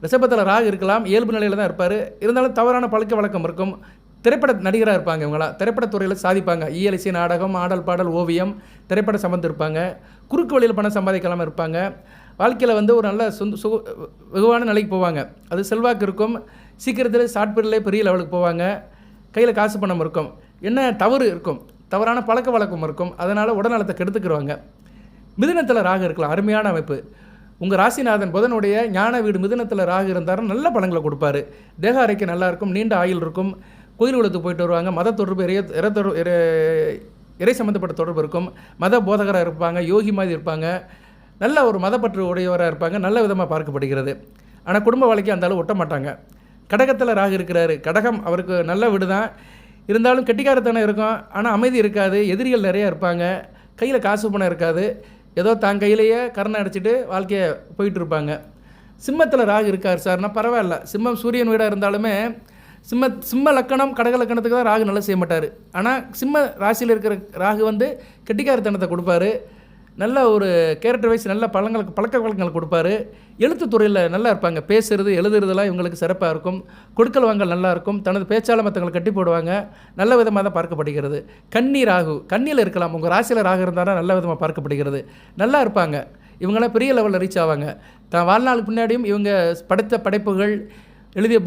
ரிஷபத்தில் ராகு இருக்கலாம், இயல்பு நிலையில் தான் இருப்பார். இருந்தாலும் தவறான பழக்க வழக்கம் இருக்கும். திரைப்பட நடிகராக இருப்பாங்க இவங்களாம், திரைப்படத்துறையில் சாதிப்பாங்க. இயலிசை, நாடகம், ஆடல், பாடல், ஓவியம், திரைப்படம் சம்மந்தம் இருப்பாங்க. குறுக்கு வழியில் பணம் சம்பாதிக்காமல் இருப்பாங்க. வாழ்க்கையில் வந்து ஒரு நல்ல வெகுவான நிலைக்கு போவாங்க. அது செல்வாக்கு இருக்கும். சீக்கிரத்தில் ஷார்ட் பீரியட்லேயே பெரிய லெவலுக்கு போவாங்க. கையில் காசு பணம் இருக்கும். என்ன தவறு இருக்கும், தவறான பழக்க வழக்கம் இருக்கும். அதனால் உடல்நலத்தை கெடுத்துக்கிடுவாங்க. மிதுனத்தில் ராகு இருக்கலாம், அருமையான அமைப்பு. உங்கள் ராசிநாதன் புதனுடைய ஞான வீடு மிதுனத்தில் ராகு இருந்தாலும் நல்ல பலன்களை கொடுப்பாரு. தேக ஆரோக்கியம் நல்லாயிருக்கும், நீண்ட ஆயுள் இருக்கும், கோயில் குளத்துக்கு போயிட்டு வருவாங்க, மத தொடர்பு, இறை சம்மந்தப்பட்ட தொடர்பு இருக்கும், மத போதகராக இருப்பாங்க, யோகி மாதிரி இருப்பாங்க, நல்ல ஒரு மதப்பற்று உடையவராக இருப்பாங்க, நல்ல விதமாக பார்க்கப்படுகிறது. ஆனால் குடும்ப வாழ்க்கை அந்த அளவு ஒட்ட மாட்டாங்க. கடகத்தில் ராகு இருக்கிறாரு. கடகம் அவருக்கு நல்ல வீடு தான், இருந்தாலும் கெட்டிக்காரத்தனம் இருக்கும், ஆனால் அமைதி இருக்காது, எதிரிகள் நிறையா இருப்பாங்க, கையில் காசு பணம் இருக்காது, ஏதோ தான் கையிலேயே கரணை அடிச்சுட்டு வாழ்க்கையை போயிட்டு இருப்பாங்க. சிம்மத்தில் ராகு இருக்கார் சார்னா பரவாயில்ல. சிம்மம் சூரியன் வீடாக இருந்தாலுமே சிம்ம லக்கணம் கடக லக்கணத்துக்கு தான் ராகு நல்லா செய்ய மாட்டார். ஆனால் சிம்ம ராசியில் இருக்கிற ராகு வந்து கெட்டிக்காரத்தனத்தை கொடுப்பாரு. நல்ல ஒரு கேரக்டர் வைஸ் நல்ல பழக்க வழக்கங்கள் கொடுப்பாரு. எழுத்துத்துறையில் நல்லா இருப்பாங்க. பேசுகிறது எழுதுறதுலாம் இவங்களுக்கு சிறப்பாக இருக்கும். கொடுக்கல் வாங்கல் நல்லா இருக்கும். தனது பேச்சால் மற்றவங்களை கட்டி போடுவாங்க. நல்ல விதமாக தான் பார்க்கப்படுகிறது. கன்னி ராகு கன்னியில் இருக்கலாம். உங்கள் ராசியில் ராகு இருந்தாலும் நல்ல விதமாக பார்க்கப்படுகிறது. நல்லா இருப்பாங்க. இவங்களாம் பெரிய லெவலில் ரீச் ஆவாங்க. தான் வாழ்நாளுக்கு பின்னாடியும் இவங்க படைத்த படைப்புகள் எழுதிய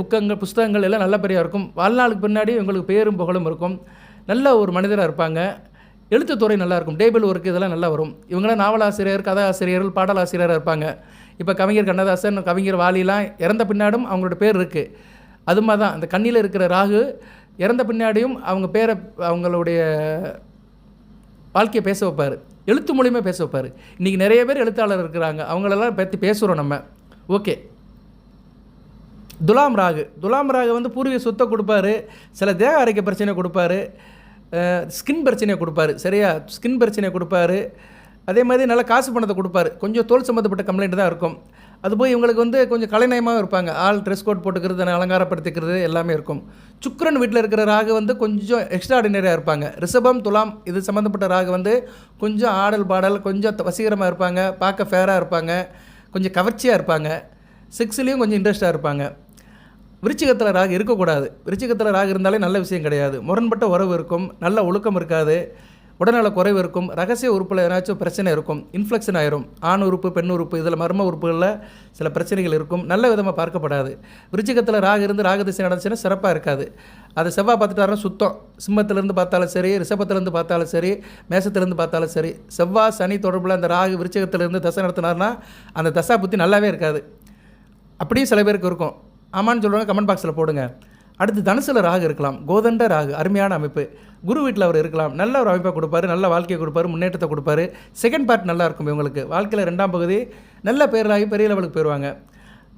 புஸ்தகங்கள் எல்லாம் நல்லபடியாக இருக்கும். வாழ்நாளுக்கு பின்னாடி இவங்களுக்கு பேரும் புகழும் இருக்கும். நல்ல ஒரு மனிதராக இருப்பாங்க. எழுத்துத்துறை நல்லாயிருக்கும். டேபிள் ஒர்க் இதெல்லாம் நல்லா வரும். இவங்களாம் நாவலாசிரியர், கதாசிரியர்கள், பாடலாசிரியராக இருப்பாங்க. இப்போ கவிஞர் கண்ணதாசன், கவிஞர் வாலிலாம் இறந்த பின்னாடும் அவங்களோட பேர் இருக்குது. அது மாதிரி தான் அந்த கண்ணியில் இருக்கிற ராகு இறந்த பின்னாடியும் அவங்க பேரை அவங்களுடைய வாழ்க்கையை பேச வைப்பார். எழுத்து மூலியமாக பேச வைப்பார். இன்றைக்கி நிறைய பேர் எழுத்தாளர் இருக்கிறாங்க. அவங்களெல்லாம் பற்றி பேசுகிறோம் நம்ம. ஓகே. துலாம் ராகு வந்து பூர்வீக சொத்தை கொடுப்பாரு. சில தேக ஆரோக்கிய பிரச்சனை கொடுப்பாரு. ஸ்கின் பிரச்சனையை கொடுப்பாரு. சரியா, ஸ்கின் பிரச்சனையை கொடுப்பாரு. அதே மாதிரி நல்லா காசு பணத்தை கொடுப்பாரு. கொஞ்சம் தோல் சம்மந்தப்பட்ட கம்ப்ளைண்ட் தான் இருக்கும். அது போய் இவங்களுக்கு வந்து கொஞ்சம் கலைநயமாக இருப்பாங்க. ஆள் ட்ரெஸ் கோட் போட்டுக்கிறது, அலங்காரப்படுத்திக்கிறது எல்லாமே இருக்கும். சுக்கிரன் வீட்டில் இருக்கிற ராகு வந்து கொஞ்சம் எக்ஸ்ட்ராடினரியாக இருப்பாங்க. ரிஷபம், துலாம் இது சம்மந்தப்பட்ட ராகு வந்து கொஞ்சம் ஆடல் பாடல், கொஞ்சம் வசீகரமாக இருப்பாங்க. பார்க்க ஃபேராக இருப்பாங்க. கொஞ்சம் கவர்ச்சியாக இருப்பாங்க. செக்ஸ்லேயும் கொஞ்சம் இன்ட்ரெஸ்ட்டாக இருப்பாங்க. விருச்சிகத்தில் ராகு இருக்கக்கூடாது. விருச்சிகத்தில் ராகு இருந்தாலே நல்ல விஷயம் கிடையாது. முரண்பட்ட உறவு இருக்கும். நல்ல ஒழுக்கம் இருக்காது. உடல்நல குறைவு இருக்கும். ரகசிய உறுப்பில் ஏதாச்சும் பிரச்சனை இருக்கும். இன்ஃப்ளெக்ஷன் ஆயிரும். ஆண் உறுப்பு, பெண் உறுப்பு இதில் மர்ம உறுப்புகளில் சில பிரச்சனைகள் இருக்கும். நல்ல விதமாக பார்க்கப்படாது. விருச்சிகத்தில் ராகு இருந்து ராகு திசை நடந்துச்சுன்னா சிறப்பாக இருக்காது. அதை செவ்வாய் பார்த்துட்டாருன்னா சுத்தம். சிம்மத்திலேருந்து பார்த்தாலும் சரி, ரிஷபத்திலேருந்து பார்த்தாலும் சரி, மேசத்திலேருந்து பார்த்தாலும் சரி, செவ்வாய் சனி தொடர்பில் அந்த ராகு விருச்சிகத்திலேருந்து தசை நடத்தினார்னா அந்த தசா புத்தி நல்லாவே இருக்காது. அப்படியும் சில பேருக்கு இருக்கும். ஆமான்னு சொல்லுவாங்க. கமெண்ட் பாக்ஸில் போடுங்க. அடுத்து தனுசில் ராகு இருக்கலாம். கோதண்ட ராகு அருமையான அமைப்பு. குரு வீட்டில் அவர் இருக்கலாம். நல்ல ஒரு அமைப்பை கொடுப்பாரு. நல்ல வாழ்க்கையை கொடுப்பாரு. முன்னேற்றத்தை கொடுப்பாரு. செகண்ட் பார்ட் நல்லா இருக்கும் இவங்களுக்கு. வாழ்க்கையில் 2ஆம் பகுதி நல்ல பேராகி பெரிய லெவலுக்கு போயிடுவாங்க.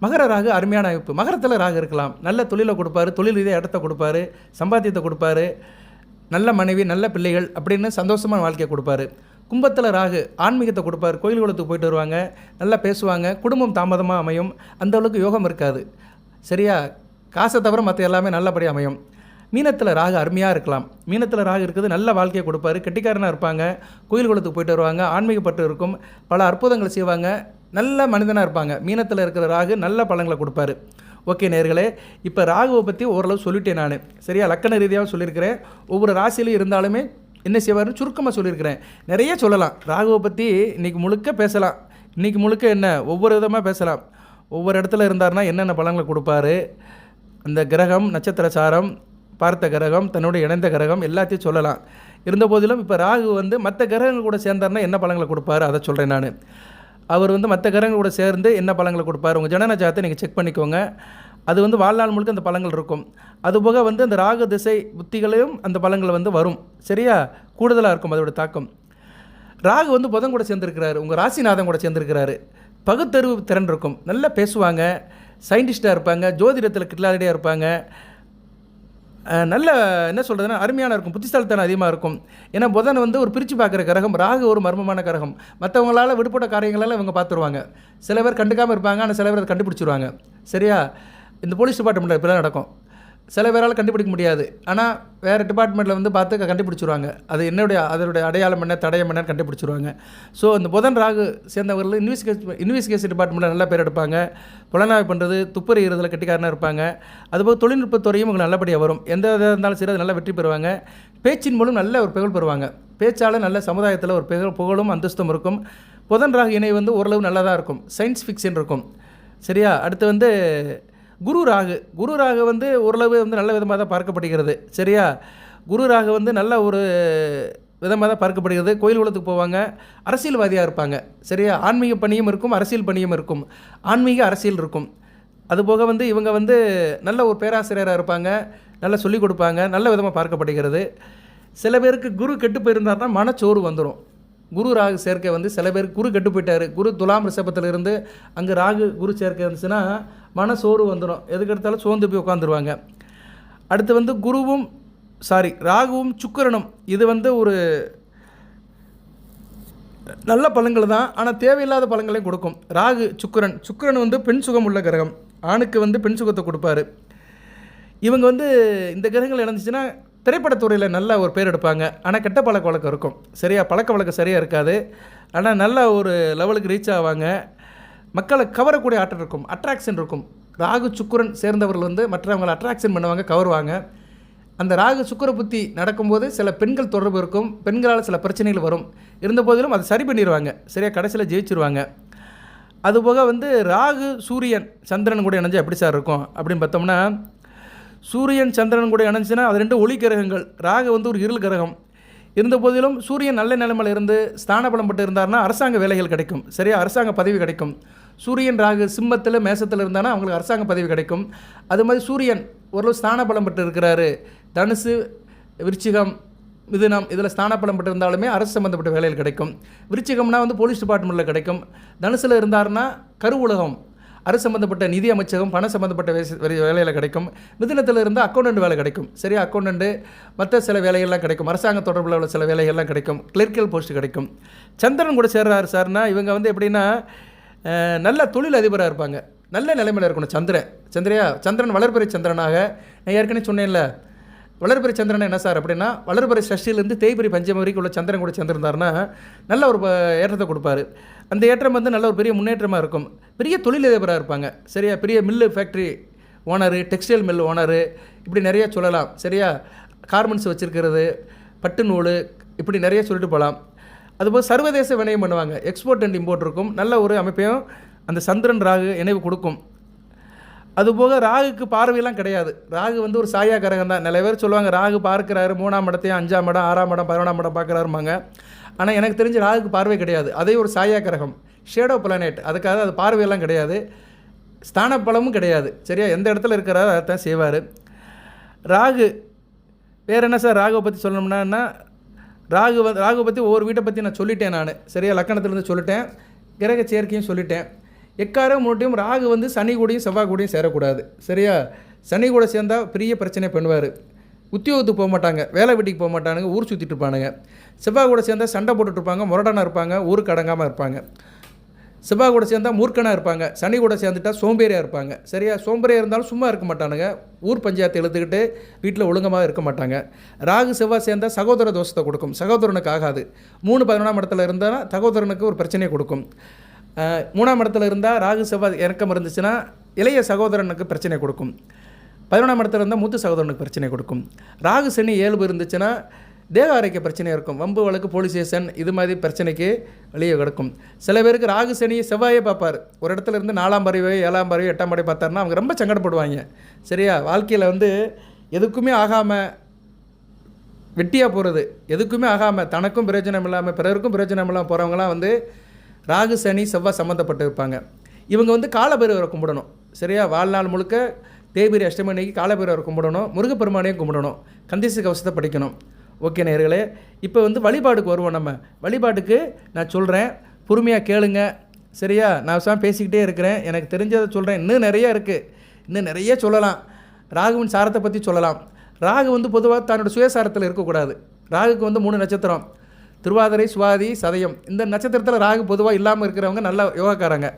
மகர ராகு அருமையான அமைப்பு. மகரத்தில் ராகு இருக்கலாம். நல்ல தொழிலை கொடுப்பாரு. தொழில் ரீதியாக இடத்த கொடுப்பாரு. சம்பாத்தியத்தை கொடுப்பாரு. நல்ல மனைவி, நல்ல பிள்ளைகள் அப்படின்னு சந்தோஷமான வாழ்க்கையை கொடுப்பாரு. கும்பத்தில் ராகு ஆன்மீகத்தை கொடுப்பார். கோயில் குளத்துக்கு போயிட்டு வருவாங்க. நல்லா பேசுவாங்க. குடும்பம் தாமதமாக அமையும். அந்தளவுக்கு யோகம் இருக்காது. சரியா, காசை தவிர மற்ற எல்லாமே நல்லபடியாக அமையும். மீனத்தில் ராகு அருமையாக இருக்கலாம். மீனத்தில் ராகு இருக்குது. நல்ல வாழ்க்கையை கொடுப்பாரு. கெட்டிக்காரனாக இருப்பாங்க. கோயில் குளத்துக்கு போயிட்டு வருவாங்க. ஆன்மீகப்பட்டு இருக்கும். பல அற்புதங்களை செய்வாங்க. நல்ல மனிதனாக இருப்பாங்க. மீனத்தில் இருக்கிற ராகு நல்ல பலன்களை கொடுப்பாரு. ஓகே நேயர்களே, இப்போ ராகுவை பற்றி ஓரளவு சொல்லிட்டேன் நான். சரியா, லக்கண ரீதியாக சொல்லியிருக்கிறேன். ஒவ்வொரு ராசியிலும் இருந்தாலுமே என்ன செய்வார்னு சுருக்கமாக சொல்லியிருக்கிறேன். நிறைய சொல்லலாம். ராகுவை பற்றி இன்றைக்கி முழுக்க பேசலாம். இன்றைக்கி முழுக்க என்ன ஒவ்வொரு விதமாக பேசலாம். ஒவ்வொரு இடத்துல இருந்தார்னா என்னென்ன பலன்களை கொடுப்பாரு, அந்த கிரகம், நட்சத்திர சாரம், பார்த்த கிரகம், தன்னோட இணைந்த கிரகம் எல்லாத்தையும் சொல்லலாம். இருந்த போதிலும் இப்போ ராகு வந்து மற்ற கிரகங்கள் கூட சேர்ந்தார்னா என்ன பலன்களை கொடுப்பாரு அதை சொல்கிறேன் நான். அவர் வந்து மற்ற கிரகங்கள் கூட சேர்ந்து என்ன பலன்களை கொடுப்பாரு, உங்கள் ஜனன ஜாதகத்தை நீங்கள் செக் பண்ணிக்கோங்க. அது வந்து வாழ்நாள் முழுக்க அந்த பலன்கள் இருக்கும். அதுபோக வந்து அந்த ராகு திசை புத்திகளையும் அந்த பலன்கள் வந்து வரும். சரியா, கூடுதலாக இருக்கும் அதோட தாக்கம். ராகு வந்து புதன் கூட சேர்ந்துருக்கிறாரு. உங்கள் ராசிநாதன் கூட சேர்ந்துருக்கிறாரு. பகுத்தறிவு திறன் இருக்கும். நல்லா பேசுவாங்க. சயின்டிஸ்டாக இருப்பாங்க. ஜோதிடத்தில் கிட்லாடியாக இருப்பாங்க. நல்ல என்ன சொல்கிறதுனா அருமையான இருக்கும். புத்திசாலித்தனம் அதிகமாக இருக்கும். ஏன்னா புதன் வந்து ஒரு பிரித்து பார்க்குற கிரகம். ராகு ஒரு மர்மமான கிரகம். மற்றவங்களால் விடுபட்ட காரியங்களெல்லாம் இவங்க பார்த்துருவாங்க. சில பேர் கண்டுக்காமல் இருப்பாங்க. ஆனால் சில பேர் அதை கண்டுபிடிச்சிருவாங்க. சரியா, இந்த போலீஸ் டிபார்ட்மெண்ட்டில் இப்படிலாம் நடக்கும். சில பேரால் கண்டுபிடிக்க முடியாது. ஆனால் வேறு டிபார்ட்மெண்ட்டில் வந்து பார்த்து கண்டுபிடிச்சிருவாங்க. அது அதனுடைய அடையாளம் என்ன, தடயம் என்னன்னு கண்டுபிடிச்சிருவாங்க. ஸோ இந்த புதன் ராகு சேர்ந்தவர்கள் இன்வெஸ்டிகேஷன் டிபார்ட்மெண்ட்டில் நல்ல பேர் எடுப்பாங்க. புலனாய்வு பண்ணுறது, துப்பறிகிறதுல கெட்டிக்காரனாக இருப்பாங்க. அதுபோல் தொழில்நுட்பத்துறையும் உங்களுக்கு நல்லபடியாக வரும். எந்த இதாக இருந்தாலும் சரி அது நல்லா வெற்றி பெறுவாங்க. பேச்சின் மூலம் நல்ல ஒரு புகழ் பெறுவாங்க. பேச்சால் நல்ல சமுதாயத்தில் ஒரு புகழும் அந்தஸ்தும் இருக்கும். புதன் ராகு இணை வந்து ஓரளவு நல்லா தான் இருக்கும். சயின்ஸ் ஃபிக்ஷன் இருக்கும். சரியா, அடுத்து வந்து குரு ராகு வந்து ஓரளவு வந்து நல்ல விதமாக தான் பார்க்கப்படுகிறது. சரியா, குரு ராகு வந்து நல்ல ஒரு விதமாக தான் பார்க்கப்படுகிறது. கோயில் குளத்துக்கு போவாங்க. அரசியல்வாதியாக இருப்பாங்க. சரியா, ஆன்மீக பணியும் இருக்கும், அரசியல் பணியும் இருக்கும். ஆன்மீக அரசியல் இருக்கும். அதுபோக வந்து இவங்க வந்து நல்ல ஒரு பேராசிரியராக இருப்பாங்க. நல்லா சொல்லிக் கொடுப்பாங்க. நல்ல விதமாக பார்க்கப்படுகிறது. சில பேருக்கு குரு கெட்டு போயிருந்தாருன்னா மனச்சோறு வந்துடும். குரு ராகு சேர்க்கை வந்து சில பேருக்கு குரு கெட்டு போயிட்டார். குரு துலாம் ரிஷபத்தில் இருந்து அங்கே ராகு குரு சேர்க்கை இருந்துச்சுன்னா மனசோறு வந்துடும். எதுக்கெடுத்தாலும் சோர்ந்து போய் உட்காந்துருவாங்க. அடுத்து வந்து ராகுவும் சுக்கிரனும் இது வந்து ஒரு நல்ல பழங்கள் தான், ஆனால் தேவையில்லாத பழங்களையும் கொடுக்கும். ராகு சுக்கிரன் வந்து பெண் சுகம் உள்ள கிரகம், ஆணுக்கு வந்து பெண் சுகத்தை கொடுப்பாரு. இவங்க வந்து இந்த கிரகங்கள் இணைஞ்சிச்சுன்னா திரைப்படத்துறையில் நல்ல ஒரு பேர் எடுப்பாங்க. ஆனால் கெட்ட பழக்க வழக்கம் இருக்கும், சரியா பழக்க வழக்கம் சரியாக இருக்காது. ஆனால் நல்ல ஒரு லெவலுக்கு ரீச் ஆவாங்க. மக்களை கவரக்கூடிய ஆற்றல் இருக்கும், அட்ராக்ஷன் இருக்கும். ராகு சுக்கிரன் சேர்ந்தவர்கள் வந்து மற்றவங்களை அட்ராக்ஷன் பண்ணுவாங்க, கவருவாங்க. அந்த ராகு சுக்கிர புத்தி நடக்கும்போது சில பெண்கள் தொடர்பு இருக்கும், பெண்களால் சில பிரச்சனைகள் வரும். இருந்த போதிலும் அதை சரி பண்ணிடுவாங்க, சரியாக கடைசியில் ஜெயிச்சிருவாங்க. அதுபோக வந்து ராகு சூரியன் சந்திரன் கூட இணைஞ்சா எப்படி சார் இருக்கும் அப்படின்னு பார்த்தோம்னா, சூரியன் சந்திரன் கூட இணைஞ்சுன்னா அது ரெண்டு ஒளி கிரகங்கள். ராகு வந்து ஒரு இருள் கிரகம். இருந்த போதிலும் சூரியன் நல்ல நிலைமையில் இருந்து ஸ்தான பலம் பட்டு இருந்தார்னா அரசாங்க வேலைகள் கிடைக்கும், சரியா அரசாங்க பதவி கிடைக்கும். சூரியன் ராகு சிம்மத்தில் மேசத்தில் இருந்தானா அவங்களுக்கு அரசாங்க பதவி கிடைக்கும். அது மாதிரி சூரியன் ஓரளவு ஸ்தான பலம் பட்டு இருக்கிறாரு, தனுசு விருச்சிகம் மிதுனம் இதில் ஸ்தான பலம் பட்டு இருந்தாலுமே அரசு சம்மந்தப்பட்ட வேலைகள் கிடைக்கும். விருச்சிகம்னா வந்து போலீஸ் டிபார்ட்மெண்ட்டில் கிடைக்கும். தனுசில் இருந்தார்னா கருவூலகம், அரசு சம்மந்தப்பட்ட நிதி அமைச்சகம், பண சம்மந்தப்பட்ட வேலையில் கிடைக்கும். மிதுனத்தில் இருந்தால் அக்கௌண்டன்ட் வேலை கிடைக்கும், சரியா அக்கௌண்டன்ட்டு மற்ற சில வேலைகள்லாம் கிடைக்கும். அரசாங்க தொடர்பில் உள்ள சில வேலைகள்லாம் கிடைக்கும், கிளர்க்கியல் போஸ்ட் கிடைக்கும். சந்திரன் கூட சேர்றாரு சார்னா இவங்க வந்து எப்படின்னா நல்ல தொழில் அதிபராக இருப்பாங்க, நல்ல நிலைமையில் இருக்கணும். சந்திரன் வளர்பிறை சந்திரனாக, நான் ஏற்கனவே சொன்னேன்ல வளர்பிறை சந்திரன் என்ன சார் அப்படின்னா, வளர்பிறை சஷ்டிலேருந்து தேய்பிறை பஞ்சமி வரைக்கும் உள்ள சந்திரன் கூட சேர்ந்திருந்தாருன்னா நல்ல ஒரு ஏற்றத்தை கொடுப்பாரு. அந்த ஏற்றம் வந்து நல்ல ஒரு பெரிய முன்னேற்றமாக இருக்கும். பெரிய தொழிலதிபராக இருப்பாங்க, சரியா பெரிய mill factory owner, textile mill owner, இப்படி நிறைய சொல்லலாம், சரியா கார்மெண்ட்ஸ் வச்சுருக்கிறது, பட்டு நூல், இப்படி நிறைய சொல்லிட்டு போகலாம். அதுபோல் சர்வதேச வினயம் பண்ணுவாங்க, எக்ஸ்போர்ட் அண்ட் இம்போர்ட் இருக்கும். நல்ல ஒரு அமைப்பையும் அந்த சந்திரன் ராகு இணைவு கொடுக்கும். அதுபோக ராகுக்கு பார்வையெல்லாம் கிடையாது. ராகு வந்து ஒரு சாயா கிரகம் தான். நிறைய பேர் சொல்லுவாங்க ராகு பார்க்குறாரு 3ஆம் இடத்தையும் 5ஆம் இடம் 6ஆம் இடம் 11ஆம் இடம் பார்க்குறாருமாங்க. ஆனால் எனக்கு தெரிஞ்சு ராகுக்கு பார்வை கிடையாது, அதே ஒரு சாயா கிரகம், ஷேடோ பிளானெட். அதுக்காக அது பார்வையெல்லாம் கிடையாது, ஸ்தான பலமும் கிடையாது, சரியா எந்த இடத்துல இருக்கிறாரோ அதைத்தான் செய்வார். ராகு வேறு என்ன சார் ராகுவை பற்றி சொல்லணும்னா, ராகு பற்றி ஒவ்வொரு வீட்டை பற்றி நான் சொல்லிட்டேன், நான் சரியா லக்கணத்துலேருந்து சொல்லிட்டேன், கிரக சேர்க்கையும் சொல்லிட்டேன். எக்காரம் முன்னிட்டையும் ராகு வந்து சனி கூடையும் செவ்வாய் கூடையும் சேரக்கூடாது, சரியா சனி கூட சேர்ந்தால் பெரிய பிரச்சனை பண்ணுவார். உத்தியோகத்துக்கு போக மாட்டாங்க, வேலை வீட்டுக்கு போக மாட்டானுங்க, ஊர் சுற்றிட்டு இருப்பானுங்க. செவ்வாய் கூட சேர்ந்தால் சண்டை போட்டுட்ருப்பாங்க, முரடானாக இருப்பாங்க, ஊருக்கு அடங்காமல் இருப்பாங்க. செவ்வாய் கூட சேர்ந்தால் மூர்க்கனாக இருப்பாங்க, சனி கூட சேர்ந்துட்டால் சோம்பேறியாக இருப்பாங்க, சரியா சோம்பேறியாக இருந்தாலும் சும்மா இருக்க மாட்டானுங்க, ஊர் பஞ்சாயத்தை எழுத்துக்கிட்டு வீட்டில் ஒழுங்கமாக இருக்க மாட்டாங்க. ராகு செவ்வாய் சேர்ந்தால் சகோதர தோஷத்தை கொடுக்கும், சகோதரனுக்கு ஆகாது. 3-11ஆம் இடத்துல இருந்தால் சகோதரனுக்கு ஒரு பிரச்சனையை கொடுக்கும். 3ஆம் இடத்துல இருந்தால் ராகு செவ்வாய் இறக்கம் இருந்துச்சுன்னா இளைய சகோதரனுக்கு பிரச்சனை கொடுக்கும். 11ஆம் இடத்துல இருந்தால் மூத்த சகோதரனுக்கு பிரச்சனை கொடுக்கும். ராகு சனி இயல்பு இருந்துச்சுன்னா தேக ஆரோக்கிய பிரச்சனையாக இருக்கும், வம்பு வழக்கு போலீஸ் ஸ்டேஷன் இது மாதிரி பிரச்சனைக்கு வெளியே கிடக்கும். சில பேருக்கு ராகு சனி செவ்வாயே பார்ப்பார், ஒரு இடத்துல இருந்து 4ஆம் பறவை 7ஆம் பறவை 8ஆம் பறவை பார்த்தாருன்னா அவங்க ரொம்ப சங்கடப்படுவாங்க, சரியா வாழ்க்கையில் வந்து எதுக்குமே ஆகாமல் வெட்டியாக போகிறது, எதுக்குமே ஆகாமல் தனக்கும் பிரயோஜனம் இல்லாமல் பிறருக்கும் பிரயோஜனம் இல்லாமல் போகிறவங்களாம் வந்து ராகு சனி செவ்வாய் சம்மந்தப்பட்டு இருப்பாங்க. இவங்க வந்து காலபைரவரை கும்பிடணும், சரியா வாழ்நாள் முழுக்க தேய்பிரி அஷ்டமி அன்னைக்கு காலபைரவரை கும்பிடணும், முருகப்பெருமானையும் கும்பிடணும், கந்தீச கவசத்தை படிக்கணும். ஓகே நேயர்களே, இப்போ வந்து வழிபாடுக்கு வருவோம். நம்ம வழிபாட்டுக்கு நான் சொல்கிறேன், பொறுமையாக கேளுங்க, சரியா நான் பேசிக்கிட்டே இருக்கிறேன், எனக்கு தெரிஞ்சதை சொல்கிறேன். இன்னும் நிறைய இருக்குது, இன்னும் நிறைய சொல்லலாம். ராகுவின் சாரத்தை பற்றி சொல்லலாம். ராகு வந்து பொதுவாக தன்னோட சுயசாரத்தில் இருக்கக்கூடாது. ராகுக்கு வந்து 3 நட்சத்திரம், திருவாதிரை சுவாதி சதயம். இந்த நட்சத்திரத்தில் ராகு பொதுவாக இல்லாமல் இருக்கிறவங்க நல்ல யோகாக்காரங்க.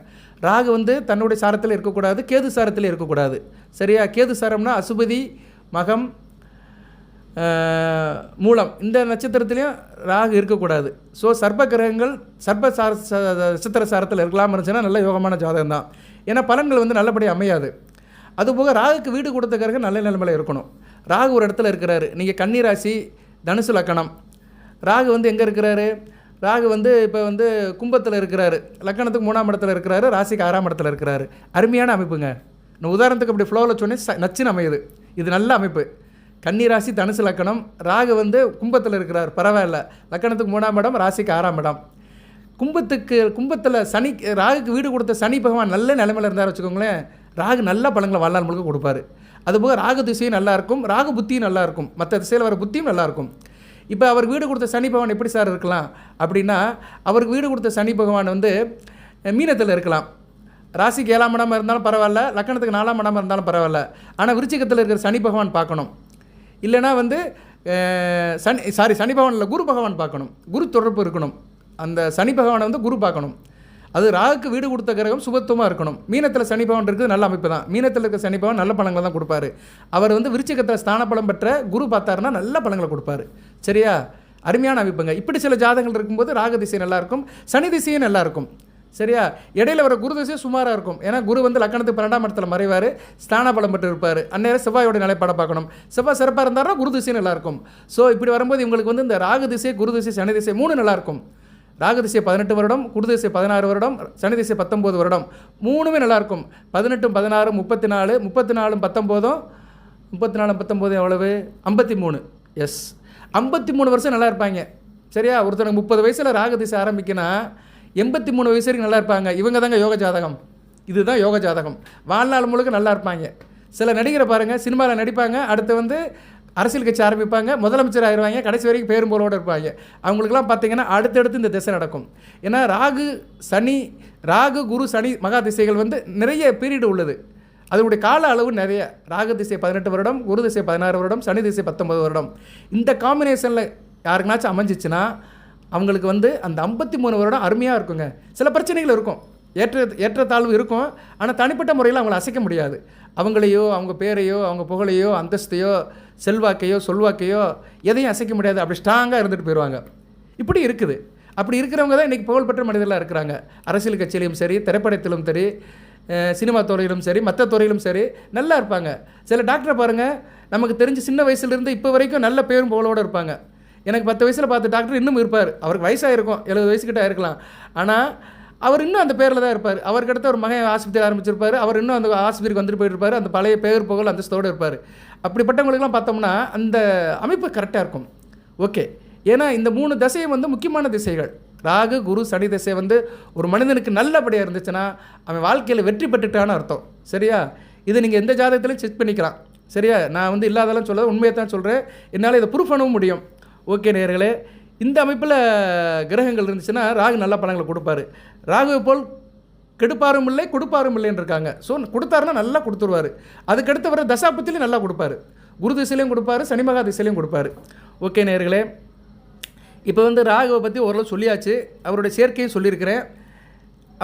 ராகு வந்து தன்னுடைய சாரத்தில் இருக்கக்கூடாது, கேது சாரத்தில் இருக்கக்கூடாது, சரியா கேது சாரம்னா அசுபதி மகம் மூலம் இந்த நட்சத்திரத்துலேயும் ராகு இருக்கக்கூடாது. ஸோ சர்ப்ப கிரகங்கள் நட்சத்திர சாரத்தில் இருக்கலாம் இருந்துச்சுன்னா நல்ல யோகமான ஜாதகம் தான். ஏன்னா பலன்கள் வந்து நல்லபடியாக அமையாது. அதுபோக ராகுக்கு வீடு கொடுத்த கிரகம் நல்ல நிலைமையில் இருக்கணும். ராகு ஒரு இடத்துல இருக்கிறாரு, நீங்கள் கன்னி ராசி தனுசு லக்கணம், ராகு வந்து எங்கே இருக்கிறாரு, ராகு வந்து இப்போ வந்து கும்பத்தில் இருக்கிறாரு, லக்கணத்துக்கு 3ஆம் இடத்துல இருக்கிறாரு, ராசிக்கு 6ஆம் இடத்துல இருக்கிறாரு. அருமையான அமைப்புங்க. நான் உதாரணத்துக்கு அப்படி ஃப்ளோவில் சொன்னேன், நச்சுன்னு அமையுது. இது நல்ல அமைப்பு. கன்னி ராசி தனுசு லக்கணம், ராகு வந்து கும்பத்தில் இருக்கிறார், பரவாயில்ல. லக்கணத்துக்கு 3ஆம் இடம், ராசிக்கு 6ஆம் இடம். கும்பத்தில் சனி, ராகுக்கு வீடு கொடுத்த சனி பகவான் நல்ல நிலைமையில் இருந்தார் வச்சுக்கோங்களேன், ராகு நல்ல பலங்களை வாழ்நாள் முழுக்க கொடுப்பாரு. அதுபோக ராகு திசையும் நல்லாயிருக்கும், ராகு புத்தியும் நல்லாயிருக்கும், மற்ற திசையில் வர புத்தியும் நல்லாயிருக்கும். இப்போ அவர் வீடு கொடுத்த சனி பகவான் எப்படி சார் இருக்கலாம் அப்படின்னா, அவருக்கு வீடு கொடுத்த சனி பகவான் வந்து மீனத்தில் இருக்கலாம், ராசிக்கு 7ஆம் இடமாக இருந்தாலும் பரவாயில்ல, லக்கணத்துக்கு 4ஆம் இடமாக இருந்தாலும் பரவாயில்ல. ஆனால் விருச்சிகத்தில் இருக்கிற சனி பகவான் பார்க்கணும், இல்லைனா வந்து சனி பகவான் இல்லை குரு பகவான் பார்க்கணும், குரு தொடர்பு இருக்கணும். அந்த சனி பகவானை வந்து குரு பார்க்கணும். அது ராகுக்கு வீடு கொடுத்த கிரகம் சுபத்துவமாக இருக்கணும். மீனத்தில் சனி பகவான் இருக்குது நல்ல அமைப்பு தான். மீனத்தில் இருக்க சனி பகவான் நல்ல பலங்களை தான் கொடுப்பாரு. அவர் வந்து விருச்சிகத்தில் ஸ்தான பலம் பெற்ற குரு பார்த்தாருன்னா நல்ல பலங்களை கொடுப்பாரு. சரியா, அருமையான அமைப்புங்க. இப்படி சில ஜாதகங்கள் இருக்கும்போது ராகு திசை நல்லாயிருக்கும், சனி திசையும் நல்லாயிருக்கும். சரியா, இடையில வர குரு திசை சுமாராக இருக்கும். ஏன்னா குரு வந்து லக்கணத்துக்கு 12ஆம் இடத்துல மறைவார், ஸ்தான பலம் பெற்று இருப்பார். அந்நேரம் செவ்வாயோட நிலைப்பாட பார்க்கணும். செவ்வாய் சிறப்பாக இருந்தாருன்னா குரு திசை நல்லாயிருக்கும். ஸோ இப்படி வரும்போது இவங்களுக்கு வந்து இந்த ராகு திசை, குரு திசை, சனி திசை 3 நல்லாயிருக்கும். ராகு திசை 18 வருடம், குரு திசை 16 வருடம், சனி திசை 19 வருடம், 3மே நல்லாயிருக்கும். 18, 16, 34, 34, 19, 34, 19 எவ்வளவு? 53. எஸ், 53 வருஷம் நல்லா இருப்பாங்க. சரியா, ஒருத்தனுக்கு 30 வயசில் ராகு திசை ஆரம்பிக்கினா 83 வயசு வரைக்கும் நல்லா இருப்பாங்க. இவங்க தாங்க யோக ஜாதகம். இதுதான் யோக ஜாதகம். வாழ்நாள் முழுக்க நல்லா இருப்பாங்க. சில நடிகரை பாருங்கள், சினிமாவில் நடிப்பாங்க, அடுத்து வந்து அரசியல் கட்சி ஆரம்பிப்பாங்க, முதலமைச்சர் ஆயிடுவாங்க, கடைசி வரைக்கும் பேரும் போலோடு இருப்பாங்க. அவங்களுக்குலாம் பார்த்தீங்கன்னா அடுத்தடுத்து இந்த திசை நடக்கும். ஏன்னா ராகு குரு சனி மகா திசைகள் வந்து நிறைய பீரியட் உள்ளது. அதனுடைய கால அளவு நிறைய. ராகு திசை 18 வருடம், குரு திசை 16 வருடம், சனி திசை 19 வருடம். இந்த காம்பினேஷனில் யாருக்குனாச்சும் அமைஞ்சிச்சுன்னா அவங்களுக்கு வந்து அந்த 53 வருடம் அருமையாக இருக்குங்க. சில பிரச்சனைகள் இருக்கும், ஏற்றத்தாழ்வு இருக்கும். ஆனால் தனிப்பட்ட முறையில் அவங்கள அசைக்க முடியாது. அவங்களையோ, அவங்க பேரையோ, அவங்க புகழையோ, அந்தஸ்தையோ, செல்வாக்கையோ, சொல்வாக்கையோ எதையும் அசைக்க முடியாது. அப்படி ஸ்ட்ராங்காக இருந்துட்டு போயிடுவாங்க. இப்படி இருக்குது. அப்படி இருக்கிறவங்க தான் இன்றைக்கி புகழ்பெற்ற மனிதர்களாக இருக்கிறாங்க. அரசியல் கட்சியிலும் சரி, திரைப்படத்திலும் சரி, சினிமா துறையிலும் சரி, மற்ற துறையிலும் சரி நல்லா இருப்பாங்க. சில டாக்டரை பாருங்கள், நமக்கு தெரிஞ்சு சின்ன வயசுலேருந்து இப்போ வரைக்கும் நல்ல பேரும் புகழோடு இருப்பாங்க. எனக்கு 10 வயசில் பார்த்த டாக்டர் இன்னும் இருப்பார். அவருக்கு வயசாக இருக்கும், 70 வயசுக்கிட்ட இருக்கலாம். ஆனால் அவர் இன்னும் அந்த பேரில் தான் இருப்பார். அவருக்கு அடுத்து ஒரு மகன் ஆஸ்பத்திரி ஆரம்பிச்சிருப்பார். அவர் இன்னும் அந்த ஆஸ்பத்திரிக்கு வந்துட்டு போயிருப்பார். அந்த பழைய பேர் புகழ் அந்தஸ்தோடு இருப்பார். அப்படிப்பட்டவங்களுக்கெல்லாம் பார்த்தோம்னா அந்த அமைப்பு கரெக்டாக இருக்கும். ஓகே, ஏன்னா இந்த 3 திசையும் வந்து முக்கியமான திசைகள். ராகு குரு சனி திசை வந்து ஒரு மனிதனுக்கு நல்லபடியாக இருந்துச்சுன்னா அவன் வாழ்க்கையில் வெற்றி பெற்றுட்டான்னு அர்த்தம். சரியா, இதை நீங்கள் எந்த ஜாதகத்திலையும் செக் பண்ணிக்கலாம். சரியா, நான் வந்து இல்லாதெல்லாம் சொல்ல உண்மையை தான் சொல்கிறேன். என்னால் இதை ப்ரூஃப் பண்ணவும் முடியும். ஓகே நேயர்களே, இந்த அமைப்பில் கிரகங்கள் இருந்துச்சுன்னா ராகு நல்ல பலன்களை கொடுப்பாரு. ராகுவை போல் கெடுப்பாரும் இல்லை கொடுப்பாரும் இல்லைன்னு இருக்காங்க. ஸோ கொடுத்தாருன்னா நல்லா கொடுத்துருவார். அதுக்கடுத்து வர தசாபத்திலையும் நல்லா கொடுப்பாரு. குரு திசையிலையும் கொடுப்பாரு, சனிமகா திசையிலையும் கொடுப்பாரு. ஓகே நேயர்களே, இப்போ வந்து ராகுவை பற்றி ஓரளவு சொல்லியாச்சு. அவருடைய சேர்க்கையும் சொல்லியிருக்கிறேன்.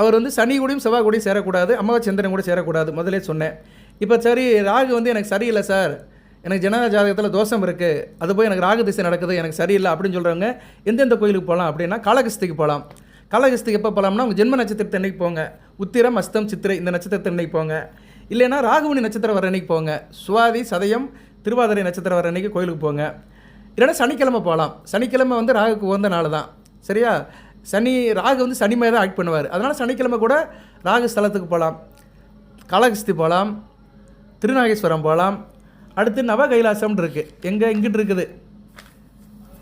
அவர் வந்து சனி கூடயும் செவ்வாய் கூடயும் சேரக்கூடாது, அம்மாவை சந்திரன் கூட சேரக்கூடாது, முதலே சொன்னேன். இப்போ சரி, ராகு வந்து எனக்கு சரியில்லை சார், எனக்கு ஜனன ஜாதகத்தில் தோஷம் இருக்குது, அது போய் எனக்கு ராகு திசை நடக்குது, எனக்கு சரியில்லை அப்படின்னு சொல்கிறவங்க எந்தெந்த கோயிலுக்கு போகலாம் அப்படின்னா காளகஸ்திக்கு போகலாம். காளகஸ்திக்கு எப்போ போகலாம்னா உங்கள் ஜென்ம நட்சத்திரத்தை அன்னைக்கு போங்க. உத்திரம், அஸ்தம், சித்திரை இந்த நட்சத்திரத்தை அன்னைக்கு போங்க. இல்லைன்னா ராகுவனி நட்சத்திரம் வர அன்னைக்கு போங்க. சுவாதி, சதயம், திருவாதிரை நட்சத்திரம் வர அன்னைக்கு கோயிலுக்கு போங்க. இல்லைன்னா சனிக்கிழமை போகலாம். சனிக்கிழமை வந்து ராகுக்கு உகந்த நாள் தான். சரியா, ராகு வந்து சனிமையை தான் ஆக்ட் பண்ணுவார். அதனால் சனிக்கிழமை கூட ராகு ஸ்தலத்துக்கு போகலாம். காளகஸ்தி போகலாம், திருநாகேஸ்வரம் போகலாம். அடுத்து நவ கைலாசம்னு இருக்குது. இங்கிட்டு இருக்குது,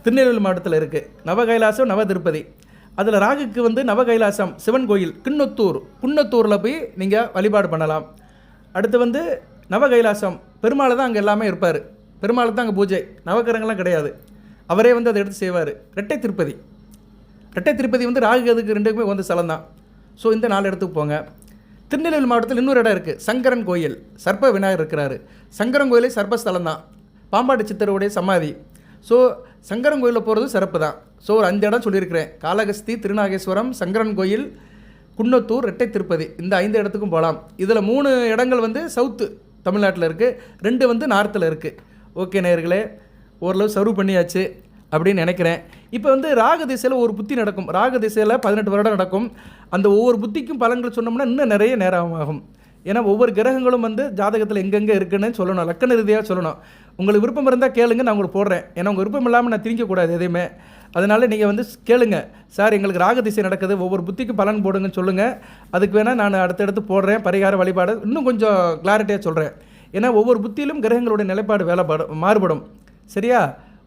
திருநெல்வேலி மாவட்டத்தில் இருக்குது. நவ கைலாசம், நவ திருப்பதி. அதில் ராகுக்கு வந்து நவ கைலாசம் சிவன் கோயில் குன்னத்தூரில் போய் நீங்கள் வழிபாடு பண்ணலாம். அடுத்து வந்து நவ கைலாசம் பெருமாள் தான் அங்கே எல்லாமே இருப்பார். பெருமாள் தான் அங்கே பூஜை, நவக்கிரகங்கள்லாம் கிடையாது. அவரே வந்து அதை எடுத்து செய்வார். ரெட்டை திருப்பதி வந்து ராகு அதுக்கு ரெண்டுக்குமே வந்து ஸ்தலம் தான். ஸோ இந்த 4 இடத்துக்கு போங்க. திருநெல்வேலி மாவட்டத்தில் இன்னொரு இடம் இருக்குது, சங்கரன் கோயில். சர்ப்ப விநாயகர் இருக்கிறாரு. சங்கரன் கோயிலே சர்ப்பஸ்தலம் தான், பாம்பாட்டு சித்தருடைய சமாதி. ஸோ சங்கரன் கோயிலில் போகிறது சிறப்பு தான். ஸோ ஒரு 5 இடம் சொல்லியிருக்கிறேன். காளகஸ்தி, திருநாகேஸ்வரம், சங்கரன் கோயில், குன்னத்தூர், ரெட்டை திருப்பதி. இந்த 5 இடத்துக்கும் போகலாம். இதில் 3 இடங்கள் வந்து சவுத்து தமிழ்நாட்டில் இருக்குது, 2 வந்து நார்த்தில் இருக்குது. ஓகே நேயர்களே, ஓரளவு சர்வ் பண்ணியாச்சு அப்படின்னு நினைக்கிறேன். இப்போ வந்து ராகு திசையில் ஒரு புத்தி நடக்கும். ராகு திசையில் 18 வருடம் நடக்கும். அந்த ஒவ்வொரு புத்திக்கும் பலன்கள் சொன்னோம்னா இன்னும் நிறைய நேரம் ஆகும். ஏன்னா ஒவ்வொரு கிரகங்களும் வந்து ஜாதகத்தில் எங்கெங்கே இருக்குன்னு சொல்லணும், லக்கண ரீதியாக சொல்லணும். உங்களுக்கு விருப்பம் இருந்தால் கேளுங்க, நான் உங்களுக்கு போடுறேன். ஏன்னா உங்கள் விருப்பம் இல்லாமல் நான் திரிக்கக்கூடாது எதையுமே. அதனால் நீங்கள் வந்து கேளுங்க, சார் எங்களுக்கு ராகு திசை நடக்குது, ஒவ்வொரு புத்திக்கும் பலன் போடுங்கன்னு சொல்லுங்கள். அதுக்கு வேணால் நான் அடுத்தடுத்து போடுறேன். பரிகார வழிபாடு இன்னும் கொஞ்சம் கிளாரிட்டியாக சொல்கிறேன். ஏன்னா ஒவ்வொரு புத்தியிலும் கிரகங்களுடைய நிலைப்பாடு மாறுபடும். சரியா,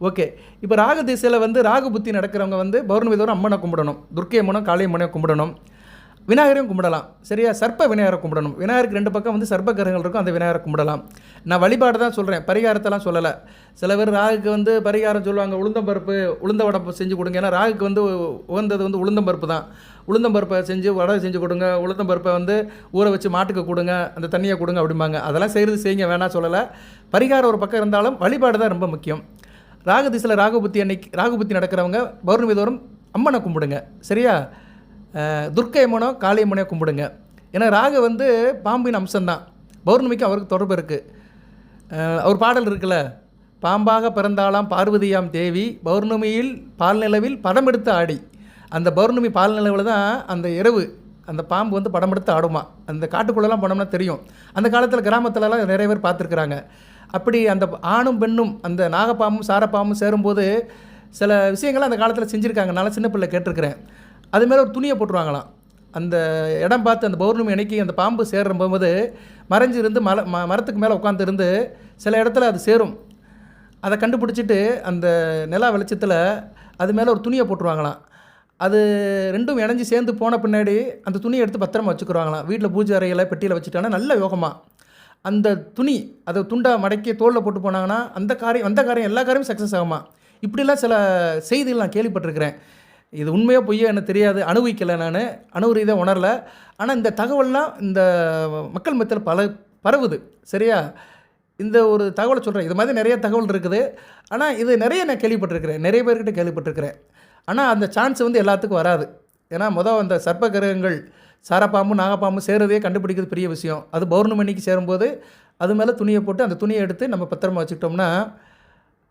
ஓகே. இப்போ ராகு திசையில் வந்து ராகு புத்தி நடக்கிறவங்க வந்து பௌர்ணமி தோறும் அம்மனை கும்பிடணும், துர்க்கை அம்மனும் காளி அம்மனை கும்பிடணும், விநாயகரையும் கும்பிடலாம். சரியா, சர்ப்ப விநாயகரை கும்பிடணும். விநாயகருக்கு 2 பக்கம் வந்து சர்ப்ப கிரகங்கள் இருக்கும், அந்த விநாயகரை கும்பிடலாம். நான் வழிபாடு தான் சொல்கிறேன், பரிகாரத்தெல்லாம் சொல்லலை. சில பேர் ராகுக்கு வந்து பரிகாரம் சொல்லுவாங்க, உளுந்தம்பருப்பு உளுந்த வடை செஞ்சு கொடுங்க. ஏன்னா ராகுக்கு வந்து உகந்தது வந்து உளுந்தம்பருப்பு தான். உளுந்தம்பருப்பை செஞ்சு வடை செஞ்சு கொடுங்க, உளுந்தம்பருப்பை வந்து ஊற வச்சு மாட்டுக்கு கொடுங்க, அந்த தண்ணியை கொடுங்க அப்படிம்பாங்க. அதெல்லாம் செய்யுங்க, வேணாம் சொல்லலை. பரிகாரம் ஒரு பக்கம் இருந்தாலும் வழிபாடு தான் ரொம்ப முக்கியம். ராகு திசையில் ராகு புத்தி நடக்கிறவங்க பௌர்ணமி தோறும் அம்மனை கும்பிடுங்க. சரியா? துர்க்கை அம்மனோ காளி அம்மனையோ கும்பிடுங்க. ஏன்னா ராகு வந்து பாம்பின் அம்சம்தான். பௌர்ணமிக்கு அவருக்கு தொடர்பு இருக்குது. அவர் பாடல் இருக்குல்ல, பாம்பாக பிறந்தாலாம் பார்வதியாம் தேவி பௌர்ணமியில் பால் நிலவில் படம் எடுத்து ஆடி. அந்த பௌர்ணமி பால் நிலவில் தான் அந்த இரவு அந்த பாம்பு வந்து படம் எடுத்து ஆடுமா. அந்த காட்டுக்குள்ளெல்லாம் போனோம்னா தெரியும். அந்த காலத்தில் கிராமத்துலலாம் நிறைய பேர் பார்த்துருக்குறாங்க. அப்படி அந்த ஆணும் பெண்ணும் அந்த நாகப்பாம்பும் சாரப்பாம்பும் சேரும்போது சில விஷயங்கள்லாம் அந்த காலத்தில் செஞ்சுருக்காங்க. நான் சின்ன பிள்ளை கேட்டிருக்கிறேன். அது மேலே ஒரு துணியை போட்டுருவாங்களாம். அந்த இடம் பார்த்து அந்த பௌர்ணமி அன்னைக்கு அந்த பாம்பு சேர்ற போகும்போது மறைஞ்சிருந்து மரத்துக்கு மேலே உட்காந்துருந்து சில இடத்துல அது சேரும். அதை கண்டுபிடிச்சிட்டு அந்த நிலா வெளிச்சத்தில் அது மேலே ஒரு துணியை போட்டுருவாங்களாம். அது ரெண்டும் இணைஞ்சி சேர்ந்து போன பின்னாடி அந்த துணியை எடுத்து பத்திரமா வச்சுக்குருவாங்களாம். வீட்டில் பூஜை அறையில் பெட்டியில் வச்சுட்டாங்கன்னா நல்ல யோகமாக அந்த துணி அதை துண்டாக மடக்கி தோளில் போட்டு போனாங்கன்னா அந்த காரியம் எல்லா காரியமும் சக்ஸஸ் ஆகுமா. இப்படிலாம் சில செய்திகள் நான் கேள்விப்பட்டிருக்கிறேன். இது உண்மையோ பொய்யோ எனக்கு தெரியாது, அனுபவிக்கலை, நான் அனுபவரீதியாக உணரலை. ஆனால் இந்த தகவல்லாம் இந்த மக்கள் மத்தியில் பரவுது. சரியா? இந்த ஒரு தகவலை சொல்கிறேன். இது மாதிரி நிறைய தகவல் இருக்குது. ஆனால் இது நிறைய நான் கேள்விப்பட்டிருக்கிறேன், நிறைய பேர்கிட்ட கேள்விப்பட்டிருக்கிறேன். ஆனால் அந்த சான்ஸ் வந்து எல்லாத்துக்கும் வராது. ஏன்னா அந்த சர்ப்ப கிரகங்கள் சாரப்பாம்பு நாகப்பாம்பு சேருறதே கண்டுபிடிக்கிறது பெரிய விஷயம். அது பௌர்ணமி அன்னைக்கு சேரும்போது அது மேலே துணியை போட்டு அந்த துணியை எடுத்து நம்ம பத்திரமா வச்சுக்கிட்டோம்னா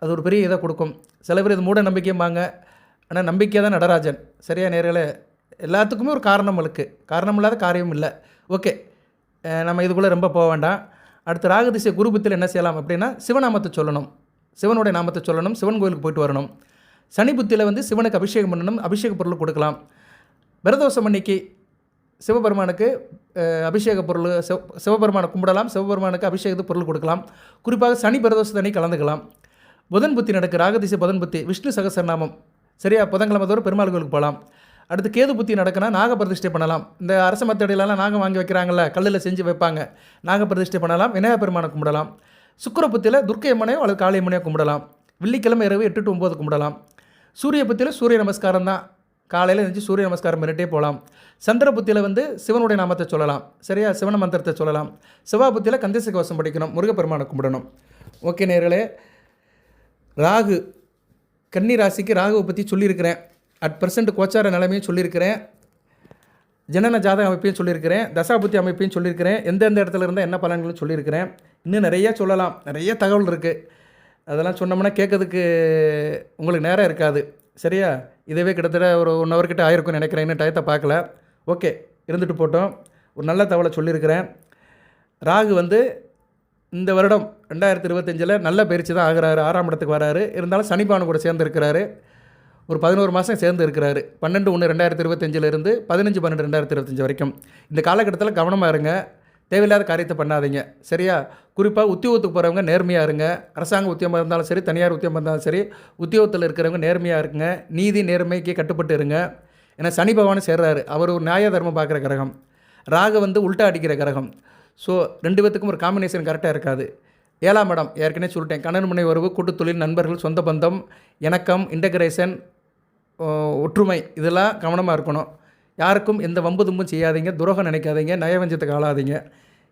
அது ஒரு பெரிய இதை கொடுக்கும். சில பேர் இது மூட நம்பிக்கைம்பாங்க. ஆனால் நம்பிக்கை தான் நடராஜன். சரியா நேர்களே? எல்லாத்துக்குமே ஒரு காரணம் இருக்குது. காரணம் இல்லாத காரியம் இல்லை. ஓகே, நம்ம இதுக்குள்ளே ரொம்ப போக வேண்டாம். அடுத்து ராகதிசை குருபத்தில் என்ன செய்யலாம் அப்படின்னா, சிவநாமத்தை சொல்லணும், சிவனுடைய நாமத்தை சொல்லணும், சிவன் கோயிலுக்கு போயிட்டு வரணும். சனி புத்தியில் வந்து சிவனுக்கு அபிஷேகம் பண்ணணும், அபிஷேக பொருள் கொடுக்கலாம். பிரதோஷம் அன்னைக்கு சிவபெருமானுக்கு அபிஷேக பொருள் சிவபெருமானை கும்பிடலாம், சிவபெருமானுக்கு அபிஷேகத்து பொருள் கொடுக்கலாம். குறிப்பாக சனி பிரதோஷத்தன்னைக்கு கலந்துக்கலாம். புதன் புத்தி நடக்கு, ராகதிசை புதன் புத்தி, விஷ்ணு சகசரநாமம். சரியா? புதன்கிழமை தோறும் பெருமாள் கோயிலுக்கு போகலாம். அடுத்து கேது புத்தி நடக்குன்னா நாக பிரதிஷ்டை பண்ணலாம். இந்த அரச மத்தடியிலலாம் நாகம் வாங்கி வைக்கிறாங்கல்ல, கல்லில் செஞ்சு வைப்பாங்க, நாக பிரதிஷ்டை பண்ணலாம். விநாயகர் பெருமானை கும்பிடலாம். சுக்கிர புத்தியில் துர்க்கை அம்மனையோ அல்லது காளி அம்மனையோ கும்பிடலாம். வெள்ளிக்கிழமை இரவு 8 to 9 கும்பிடலாம். சூரிய புத்தியில் சூரிய நமஸ்காரம் தான், காலையில் எழுந்துச்சு சூரிய நமஸ்காரம் பண்ணிட்டே போகலாம். சந்திர புத்தியில் வந்து சிவனுடைய நாமத்தை சொல்லலாம். சரியா? சிவன மந்திரத்தை சொல்லலாம். செவ்வாய் புத்தியில் கந்தச கவசம் படிக்கணும், முருகப்பெருமானை கும்பிடணும். ஓகே நேர்களே, ராகு கன்னி ராசிக்கு ராகுவை பற்றி சொல்லியிருக்கிறேன். அட் பர்சன்ட் கோச்சார நிலைமையும் சொல்லியிருக்கிறேன், ஜனன ஜாதக அமைப்பையும் சொல்லியிருக்கிறேன், தசாபுத்தி அமைப்பையும் சொல்லியிருக்கிறேன், எந்தெந்த இடத்துல இருந்தால் என்ன பலன்களும் சொல்லியிருக்கிறேன். இன்னும் நிறைய சொல்லலாம், நிறைய தகவல் இருக்குது. அதெல்லாம் சொன்னோம்னா கேட்கறதுக்கு உங்களுக்கு நேரம் இருக்காது. சரியா? இதவே கிட்டத்தட்ட ஒரு 1 hour கிட்ட ஆயிருக்கும்னு நினைக்கிறேன். இன்னும் டயத்தை பார்க்கல. ஓகே, இருந்துட்டு போட்டோம். ஒரு நல்ல தகவலை சொல்லியிருக்கிறேன். ராகு வந்து இந்த வருடம் 2025 நல்ல பயிற்சி தான் ஆகிறாரு, 6ஆம் இடத்துக்கு வராரு. இருந்தாலும் சனிபானு கூட சேர்ந்து இருக்கிறாரு. ஒரு 11 மாதம் சேர்ந்து இருக்கிறாரு. 12/1/2025 15/12/2025 வரைக்கும். இந்த காலகட்டத்தில் கவனமாக இருங்க, தேவையில்லாத காரியத்தை பண்ணாதீங்க. சரியா? குறிப்பாக உத்தியோகத்துக்கு போகிறவங்க நேர்மையாக இருங்க. அரசாங்க உத்தியோகம் இருந்தாலும் சரி, தனியார் உத்தியோகம் இருந்தாலும் சரி, உத்தியோகத்தில் இருக்கிறவங்க நேர்மையாக இருக்குங்க. நீதி நேர்மைக்கு கட்டுப்பட்டு இருங்க. ஏன்னா சனி பகவான் சேர்றாரு. அவர் ஒரு நியாய தர்மம் பார்க்குற கிரகம். ராகு வந்து உல்ட்டா அடிக்கிற கிரகம். ஸோ 2 பேத்துக்கும் ஒரு காம்பினேஷன் கரெக்டாக இருக்காது. 7ஆம் இடம் ஏற்கனவே சொல்லிட்டேன், கணவன் மனைவி உறவு, கூட்டுத்தொழில், நண்பர்கள், சொந்த பந்தம், இணக்கம், இன்டகிரேஷன், ஒற்றுமை, இதெல்லாம் கவனமாக இருக்கணும். யாருக்கும் எந்த வம்பு தும்பும் செய்யாதீங்க, துரோகம் நினைக்காதீங்க, நயவஞ்சத்துக்கு ஆளாதீங்க.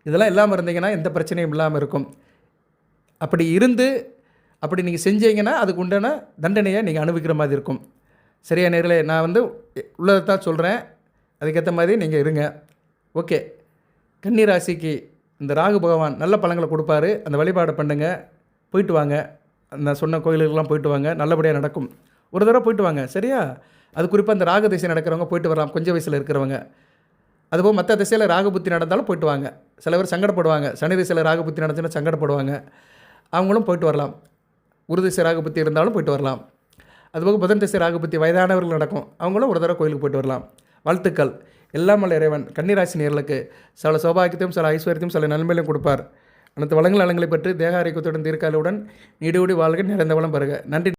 இதெல்லாம் இல்லாமல் இருந்தீங்கன்னா எந்த பிரச்சனையும் இல்லாமல் இருக்கும். அப்படி நீங்கள் செஞ்சீங்கன்னா அதுக்கு உண்டான தண்டனையை நீங்கள் அனுபவிக்கிற மாதிரி இருக்கும். சரியா நேர்களே? நான் வந்து உள்ளதை தான் சொல்கிறேன், அதுக்கேற்ற மாதிரி நீங்கள் இருங்க. ஓகே, கன்னி ராசிக்கு இந்த ராகு பகவான் நல்ல பலன்களை கொடுப்பாரு. அந்த வழிபாடு பண்ணுங்க, போயிட்டு வாங்க. நான் சொன்ன கோயிலுக்கெல்லாம் போயிட்டு வாங்க, நல்லபடியாக நடக்கும். ஒரு தடவை போயிட்டு வாங்க. சரியா? அது குறிப்பாக இந்த ராகு திசை நடக்கிறவங்க போயிட்டு வரலாம், கொஞ்சம் வயசில் இருக்கிறவங்க. அதுபோல் மற்ற திசையில் ராகு புத்தி நடந்தாலும் போயிட்டு வாங்க. சில பேர் சங்கடப்படுவாங்க, சனி திசையில் ராகு புத்தி நடந்துச்சுன்னா சங்கடப்படுவாங்க, அவங்களும் போயிட்டு வரலாம். குரு திசை ராகு புத்தி இருந்தாலும் போயிட்டு வரலாம். அதுபோக புதன் திசை ராகு புத்தி வயதானவர்கள் நடக்கும், அவங்களும் ஒரு தடவை கோயிலுக்கு போயிட்டு வரலாம். வாழ்த்துக்கள். எல்லாம் வல்ல இறைவன் கன்னிராசி நேயர்களுக்கு சில சௌபாகியத்தையும் சில ஐஸ்வர்யத்தையும் சில நன்மையிலும் கொடுப்பார். அனைத்து வளங்கள் நலங்களை பற்றி தேக ஆரோக்கியத்துடன் தீர்க்காலுடன் நீடோடி வாழ்க நிறைந்த வளம் பெறுக. நன்றி.